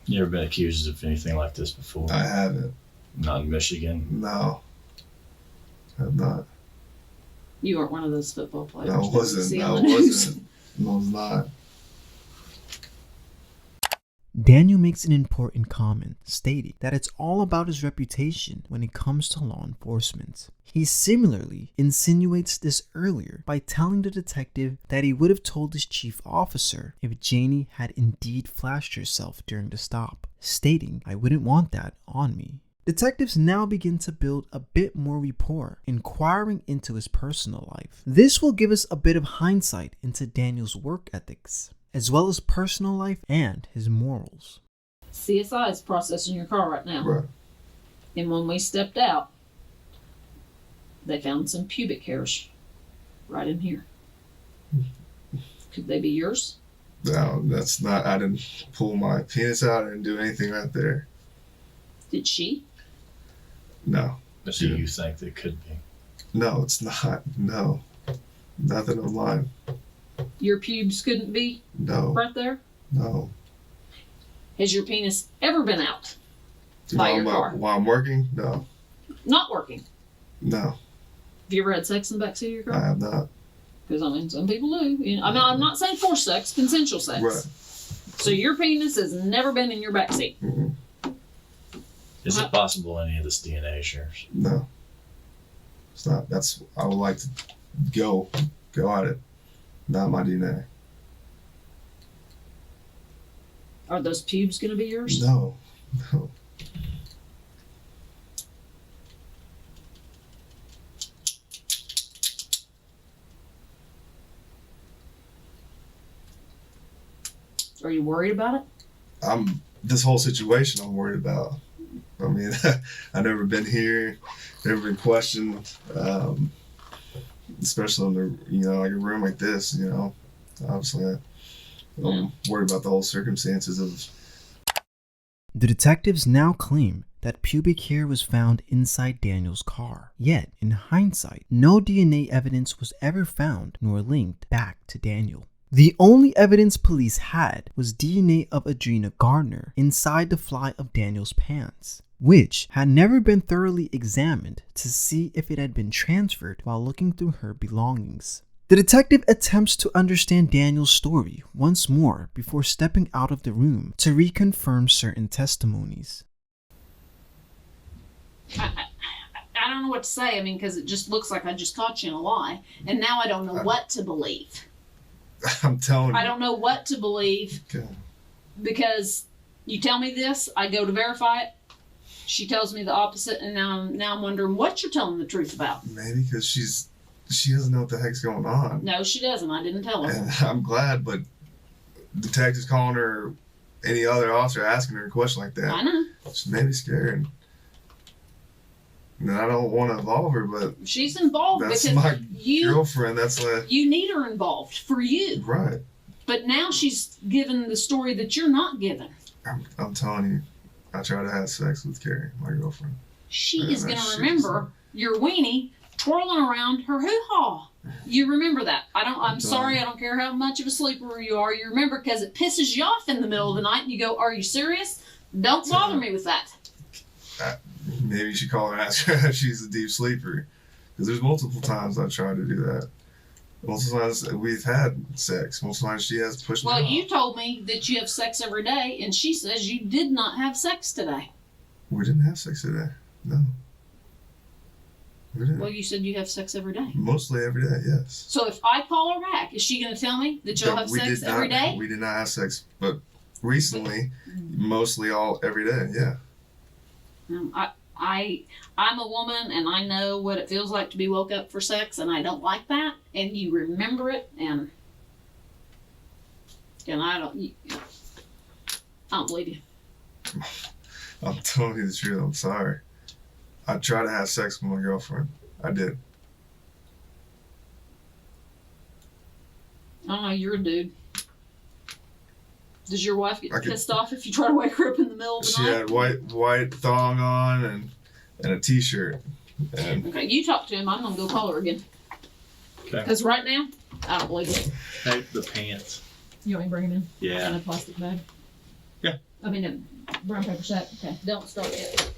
You ever been accused of anything like this before? I haven't. Not in Michigan? No. I have not. You weren't one of those football players. I wasn't. I wasn't. I was not. Daniel makes an important comment, stating that it's all about his reputation when it comes to law enforcement. He similarly insinuates this earlier by telling the detective that he would have told his chief officer if Janie had indeed flashed herself during the stop, stating, "I wouldn't want that on me." Detectives now begin to build a bit more rapport, inquiring into his personal life. This will give us a bit of hindsight into Daniel's work ethics, as well as personal life and his morals. CSI is processing your car right now. Right. And when we stepped out, they found some pubic hairs right in here. Could they be yours? No, that's not. I didn't pull my penis out. I didn't do anything right there. Did she? No. But do you think they could be? No, it's not. No. Nothing of mine. Your pubes couldn't be? No. Right there? No. Has your penis ever been out by your car? While I'm working? No. Not working? No. Have you ever had sex in the backseat of your car? I have not. Because, I mean, some people do. I'm not saying forced sex, consensual sex. Right. So your penis has never been in your backseat? Mm-hmm. Is it possible any of this DNA shares? No. It's not. I would like to go at it. Not my DNA. Are those pubes going to be yours? No. No. Are you worried about it? this whole situation I'm worried about. I mean, I've never been here, never been questioned, especially in like a room like this. Obviously, I'm worried about the whole circumstances of. The detectives now claim that pubic hair was found inside Daniel's car. Yet, in hindsight, no DNA evidence was ever found nor linked back to Daniel. The only evidence police had was DNA of Adaira Gardner inside the fly of Daniel's pants, which had never been thoroughly examined to see if it had been transferred while looking through her belongings. The detective attempts to understand Daniel's story once more before stepping out of the room to reconfirm certain testimonies. I don't know what to say. I mean, because it just looks like I just caught you in a lie, and now I don't know what to believe. I'm telling you. I don't know what to believe. Okay. Because you tell me this, I go to verify it. She tells me the opposite, and now I'm wondering what you're telling the truth about. Maybe because she doesn't know what the heck's going on. No, she doesn't. I didn't tell her. And I'm glad, but detectives calling her, any other officer asking her a question like that. I know. She may be scared. And I don't want to involve her, but she's involved that's because my girlfriend. That's like you need her involved for you. Right. But now she's given the story that you're not given. I'm telling you, I tried to have sex with Carrie, my girlfriend. She is going to remember your weenie twirling around her hoo-ha. You remember that. I'm sorry, I don't care how much of a sleeper you are. You remember because it pisses you off in the middle of the night and you go, are you serious? Don't bother me with that. Maybe you should call her and ask her if she's a deep sleeper. Because there's multiple times I've tried to do that. Multiple times we've had sex. Multiple times she has pushed me off. You told me that you have sex every day, and she says you did not have sex today. We didn't have sex today. No. We didn't. Well, you said you have sex every day. Mostly every day, yes. So if I call her back, is she going to tell me that you'll have sex every day? We did not have sex, but recently, mostly every day, yeah. I'm a woman, and I know what it feels like to be woke up for sex, and I don't like that. And you remember it, and I don't believe you. I'm telling you the truth. I'm sorry. I tried to have sex with my girlfriend. I did. I don't know. You're a dude. Does your wife get pissed off if you try to wake her up in the middle of the night? She had white thong on and a t-shirt. Okay, you talk to him. I'm gonna go call her again. Okay. Because right now, I don't believe it. Hey, the pants. You want me to bring them in? Yeah. In a plastic bag? Yeah. I mean, a brown paper sack. Okay, don't start yet.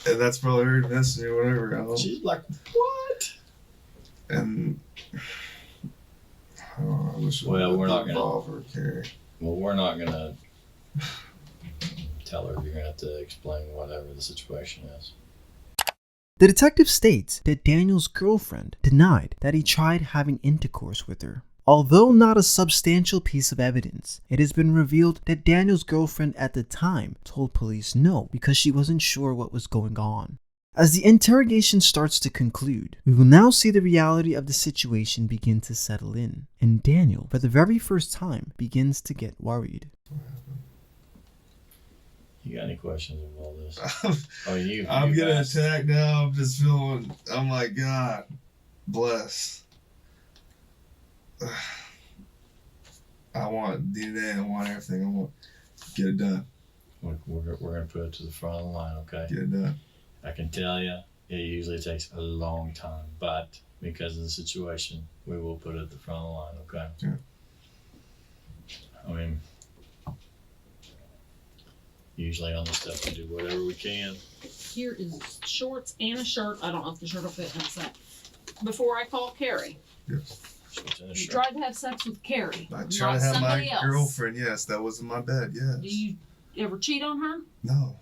And that's probably her messing or whatever. She's like, what? And I wish we're not involve her, Carrie. Well, we're not gonna tell her. You're gonna have to explain whatever the situation is. The detective states that Daniel's girlfriend denied that he tried having intercourse with her. Although not a substantial piece of evidence, it has been revealed that Daniel's girlfriend at the time told police no because she wasn't sure what was going on. As the interrogation starts to conclude, we will now see the reality of the situation begin to settle in, and Daniel, for the very first time, begins to get worried. You got any questions of all this? I'm getting attacked now. I'm just feeling, oh my God, bless. I want DNA, I want everything, I want to get it done. We're going to put it to the front of the line, okay? Get it done. I can tell you, it usually takes a long time, but because of the situation, we will put it at the front of the line, okay? Yeah. I mean, usually on this stuff, we do whatever we can. Here is shorts and a shirt. I don't know if the shirt will fit in a set. Before I call Carrie. Yes. You tried to have sex with Carrie. I tried to have my girlfriend, yes. That was in my bed, yes. Do you ever cheat on her? No.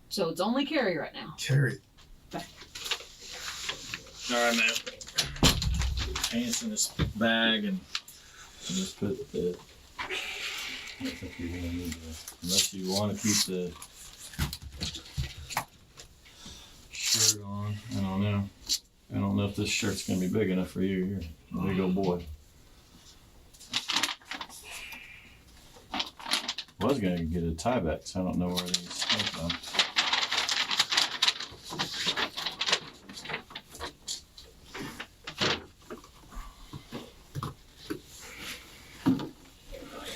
So it's only Carrie right now. Carrie. Okay. All right, man. Pants in this bag and just put the. Unless you want to keep the shirt on. I don't know. I don't know if this shirt's going to be big enough for you. You're a big old boy. was going to get a tieback, so I don't know where these came from.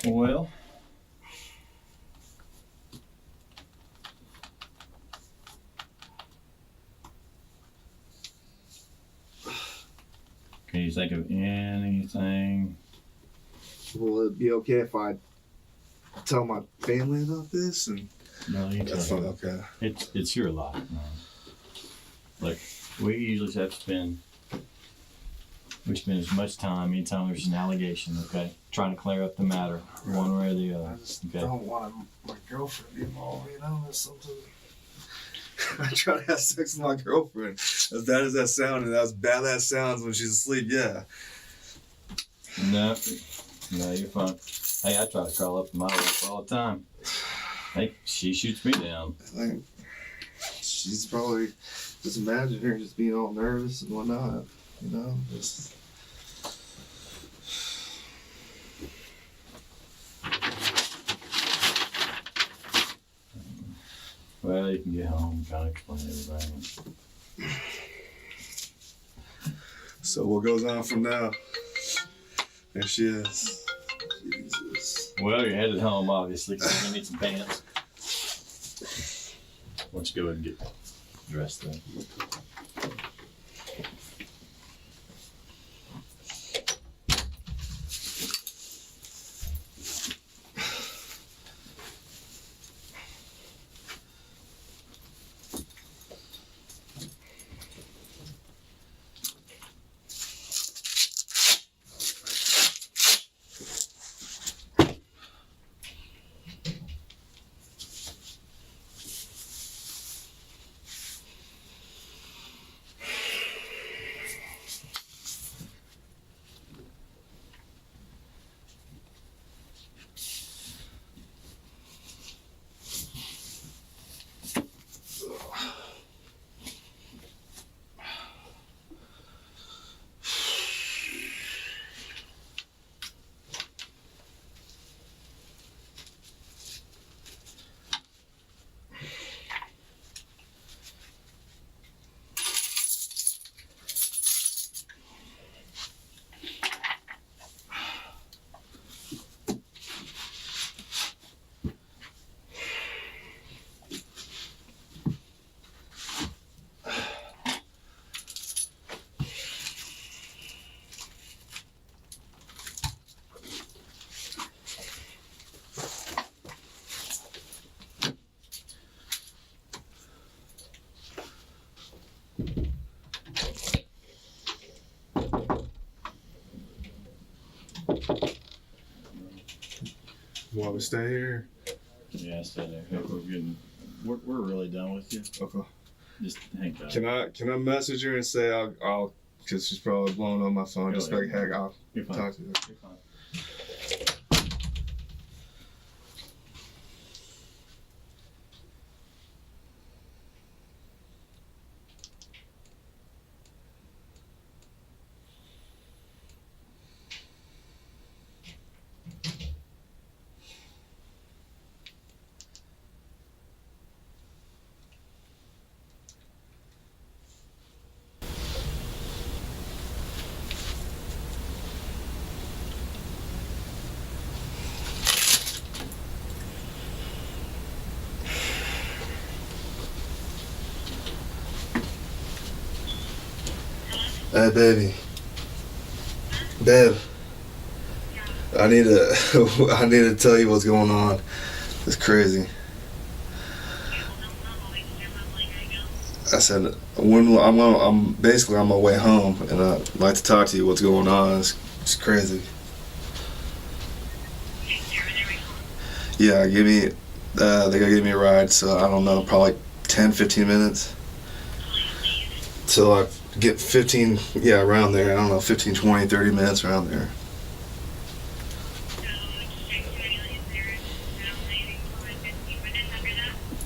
Well, can you think of anything? Will it be okay if I tell my family about this? And No, you that's tell fine. them. Okay. It's your life, man. Like, we usually have to spend as much time anytime there's an allegation, okay? Trying to clear up the matter, one way or the other. I just Okay. don't want my girlfriend to be involved, you know? That's something. I try to have sex with my girlfriend. As bad as that sounds, and as bad that sounds when she's asleep, yeah. No, you're fine. Hey, I try to crawl up to my wife all the time. Hey, she shoots me down. Like, she's probably just imagine her just being all nervous and whatnot, you know? Just. Well, you can get home and kind of explain everything. So what goes on from now? There she is. Jesus. Well, you're headed home, obviously, because you're going to need some pants. Why don't you go ahead and get dressed then? You want me to stay here? Yeah, stay there. Hey, we're really done with you. Okay. Just hang tight. Can I message her and say I'll because she's probably blowing on my phone. Go Just ahead. like, heck, I'll You're fine. talk to her. You're fine. Hey, baby. Babe. I need to tell you what's going on. It's crazy. I said when I'm basically on my way home, and I'd like to talk to you. What's going on? It's crazy. Yeah, they gotta give me a ride. So I don't know, probably 10-15 minutes. Till I get 15, around there. I don't know, 15, 20, 30 minutes around there.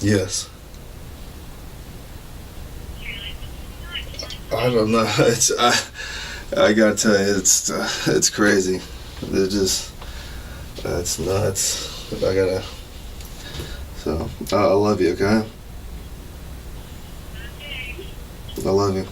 Yes. I don't know. I gotta tell you, it's crazy. It's nuts. I gotta So, I love you, okay? I love you.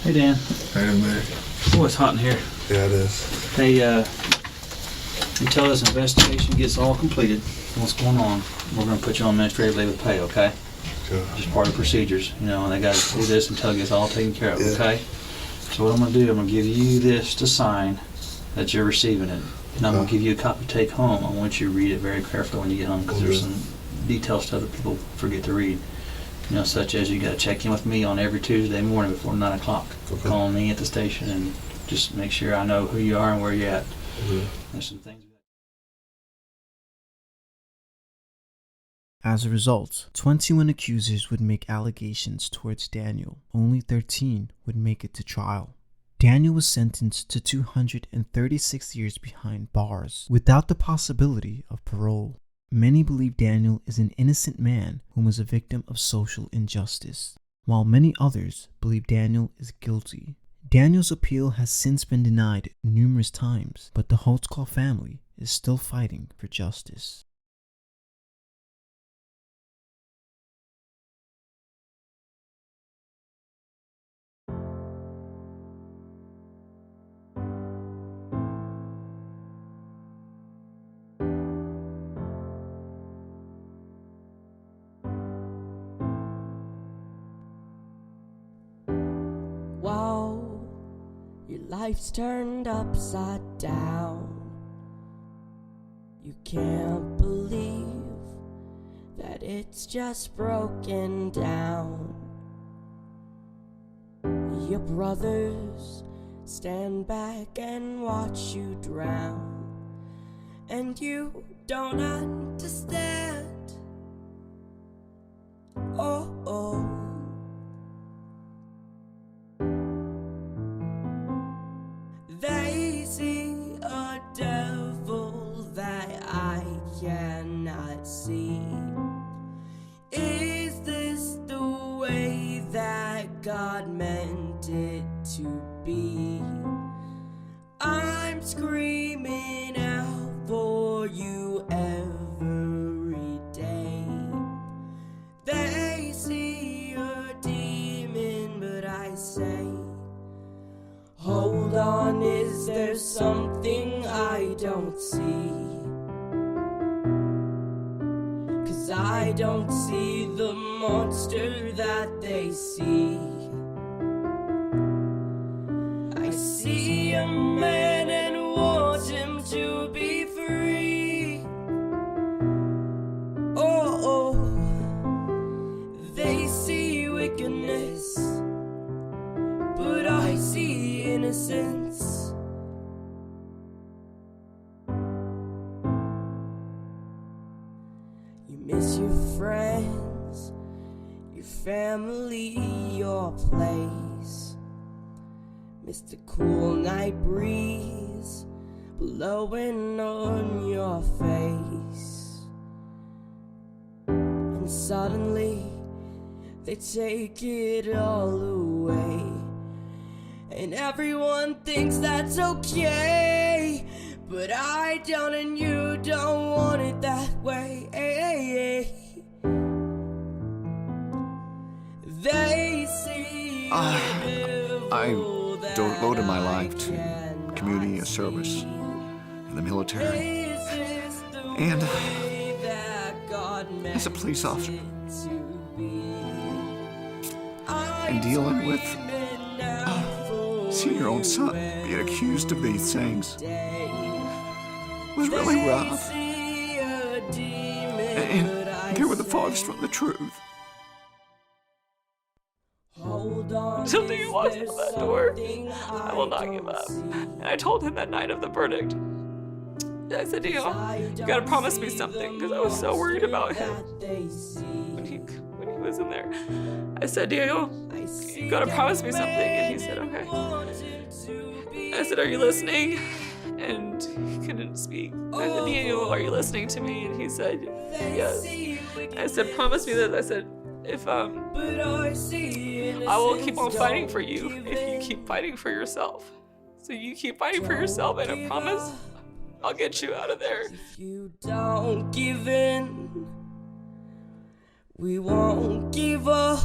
Hey, Dan. Hey, man. Boy, it's hot in here. Yeah, it is. Hey, until this investigation gets all completed, what's going on, we're going to put you on administrative leave with pay, okay? Sure. Just part of procedures, you know, and they got to do this until it gets all taken care of, Yeah. okay? So what I'm going to do, I'm going to give you this to sign that you're receiving it. And I'm going to give you a copy to take home. I want you to read it very carefully when you get home because there's some details that other people forget to read. You know, such as you got to check in with me on every Tuesday morning before 9 o'clock. Okay. Call me at the station and just make sure I know who you are and where you're at. There's some things. As a result, 21 accusers would make allegations towards Daniel. Only 13 would make it to trial. Daniel was sentenced to 236 years behind bars without the possibility of parole. Many believe Daniel is an innocent man who was a victim of social injustice, while many others believe Daniel is guilty. Daniel's appeal has since been denied numerous times, but the Holtzclaw family is still fighting for justice. Whoa, your life's turned upside down. You can't believe that it's just broken down. Your brothers stand back and watch you drown, and you don't understand. Oh, oh. They see a devil that I cannot see. Is this the way that God meant it to be? I'm screaming out for you every day. They see a demon, but I say, hold on, is there something I don't see? 'Cause I don't see the monster that they see. I see a man and want him to be free. Oh, oh, they see wickedness, but I see innocence. You miss your friends, your family, your place. Miss the cool night breeze blowing on your face. And suddenly they take it all away, and everyone thinks that's okay, but I don't, and you don't want it that way. They see I devoted my life to community service in the military, and as a police officer, and dealing with seeing your own son being accused of these things was really rough. And they were the farthest from the truth. Something walks out that door. I will not give up. And I told him that night of the verdict. I said, Daniel, you gotta promise me something, because I was so worried about him when he was in there. I said, Daniel, you gotta promise me something, and he said, okay. I said, are you listening? And he couldn't speak. I said, Daniel, are you listening to me? And he said, yes. I said, promise me this. I said, if I will keep on fighting for you if you keep fighting for yourself. So you keep fighting for yourself, and I promise I'll get you out of there. If you don't give in, we won't give up.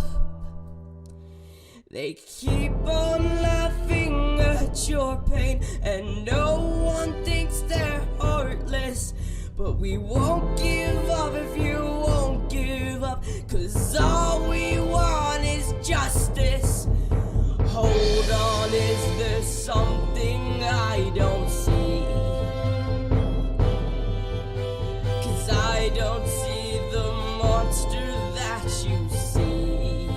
They keep on laughing at your pain, and no one thinks they're heartless. But we won't give up if you won't give up, 'cause all we want is justice. Hold on, is there something I don't see? 'Cause I don't see the monster that you see.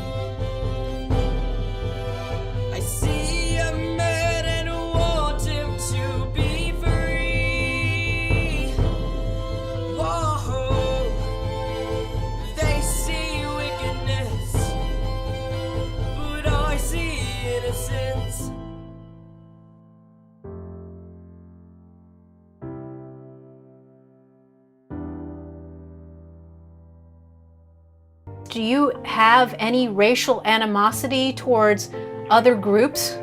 I see a man and want him to be free. Whoa, they see wickedness, but I see innocence. Do you have any racial animosity towards other groups?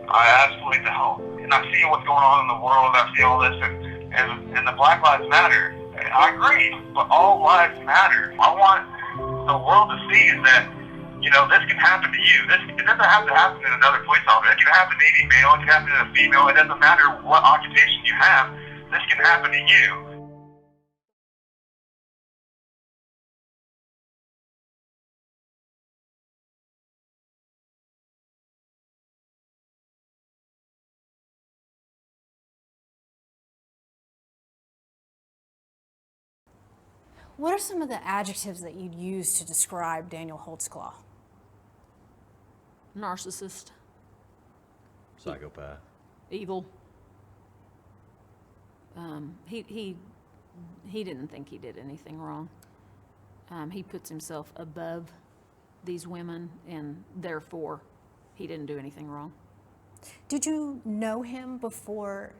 I absolutely don't. And I see what's going on in the world, I see all this, and the Black Lives Matter. I agree, but all lives matter. I want the world to see is that, you know, this can happen to you. It doesn't have to happen in another police officer. It can happen to any male, it can happen to a female. It doesn't matter what occupation you have. This can happen to you. What are some of the adjectives that you'd use to describe Daniel Holtzclaw? Narcissist. Psychopath. Evil. He didn't think he did anything wrong. He puts himself above these women, and therefore he didn't do anything wrong. Did you know him before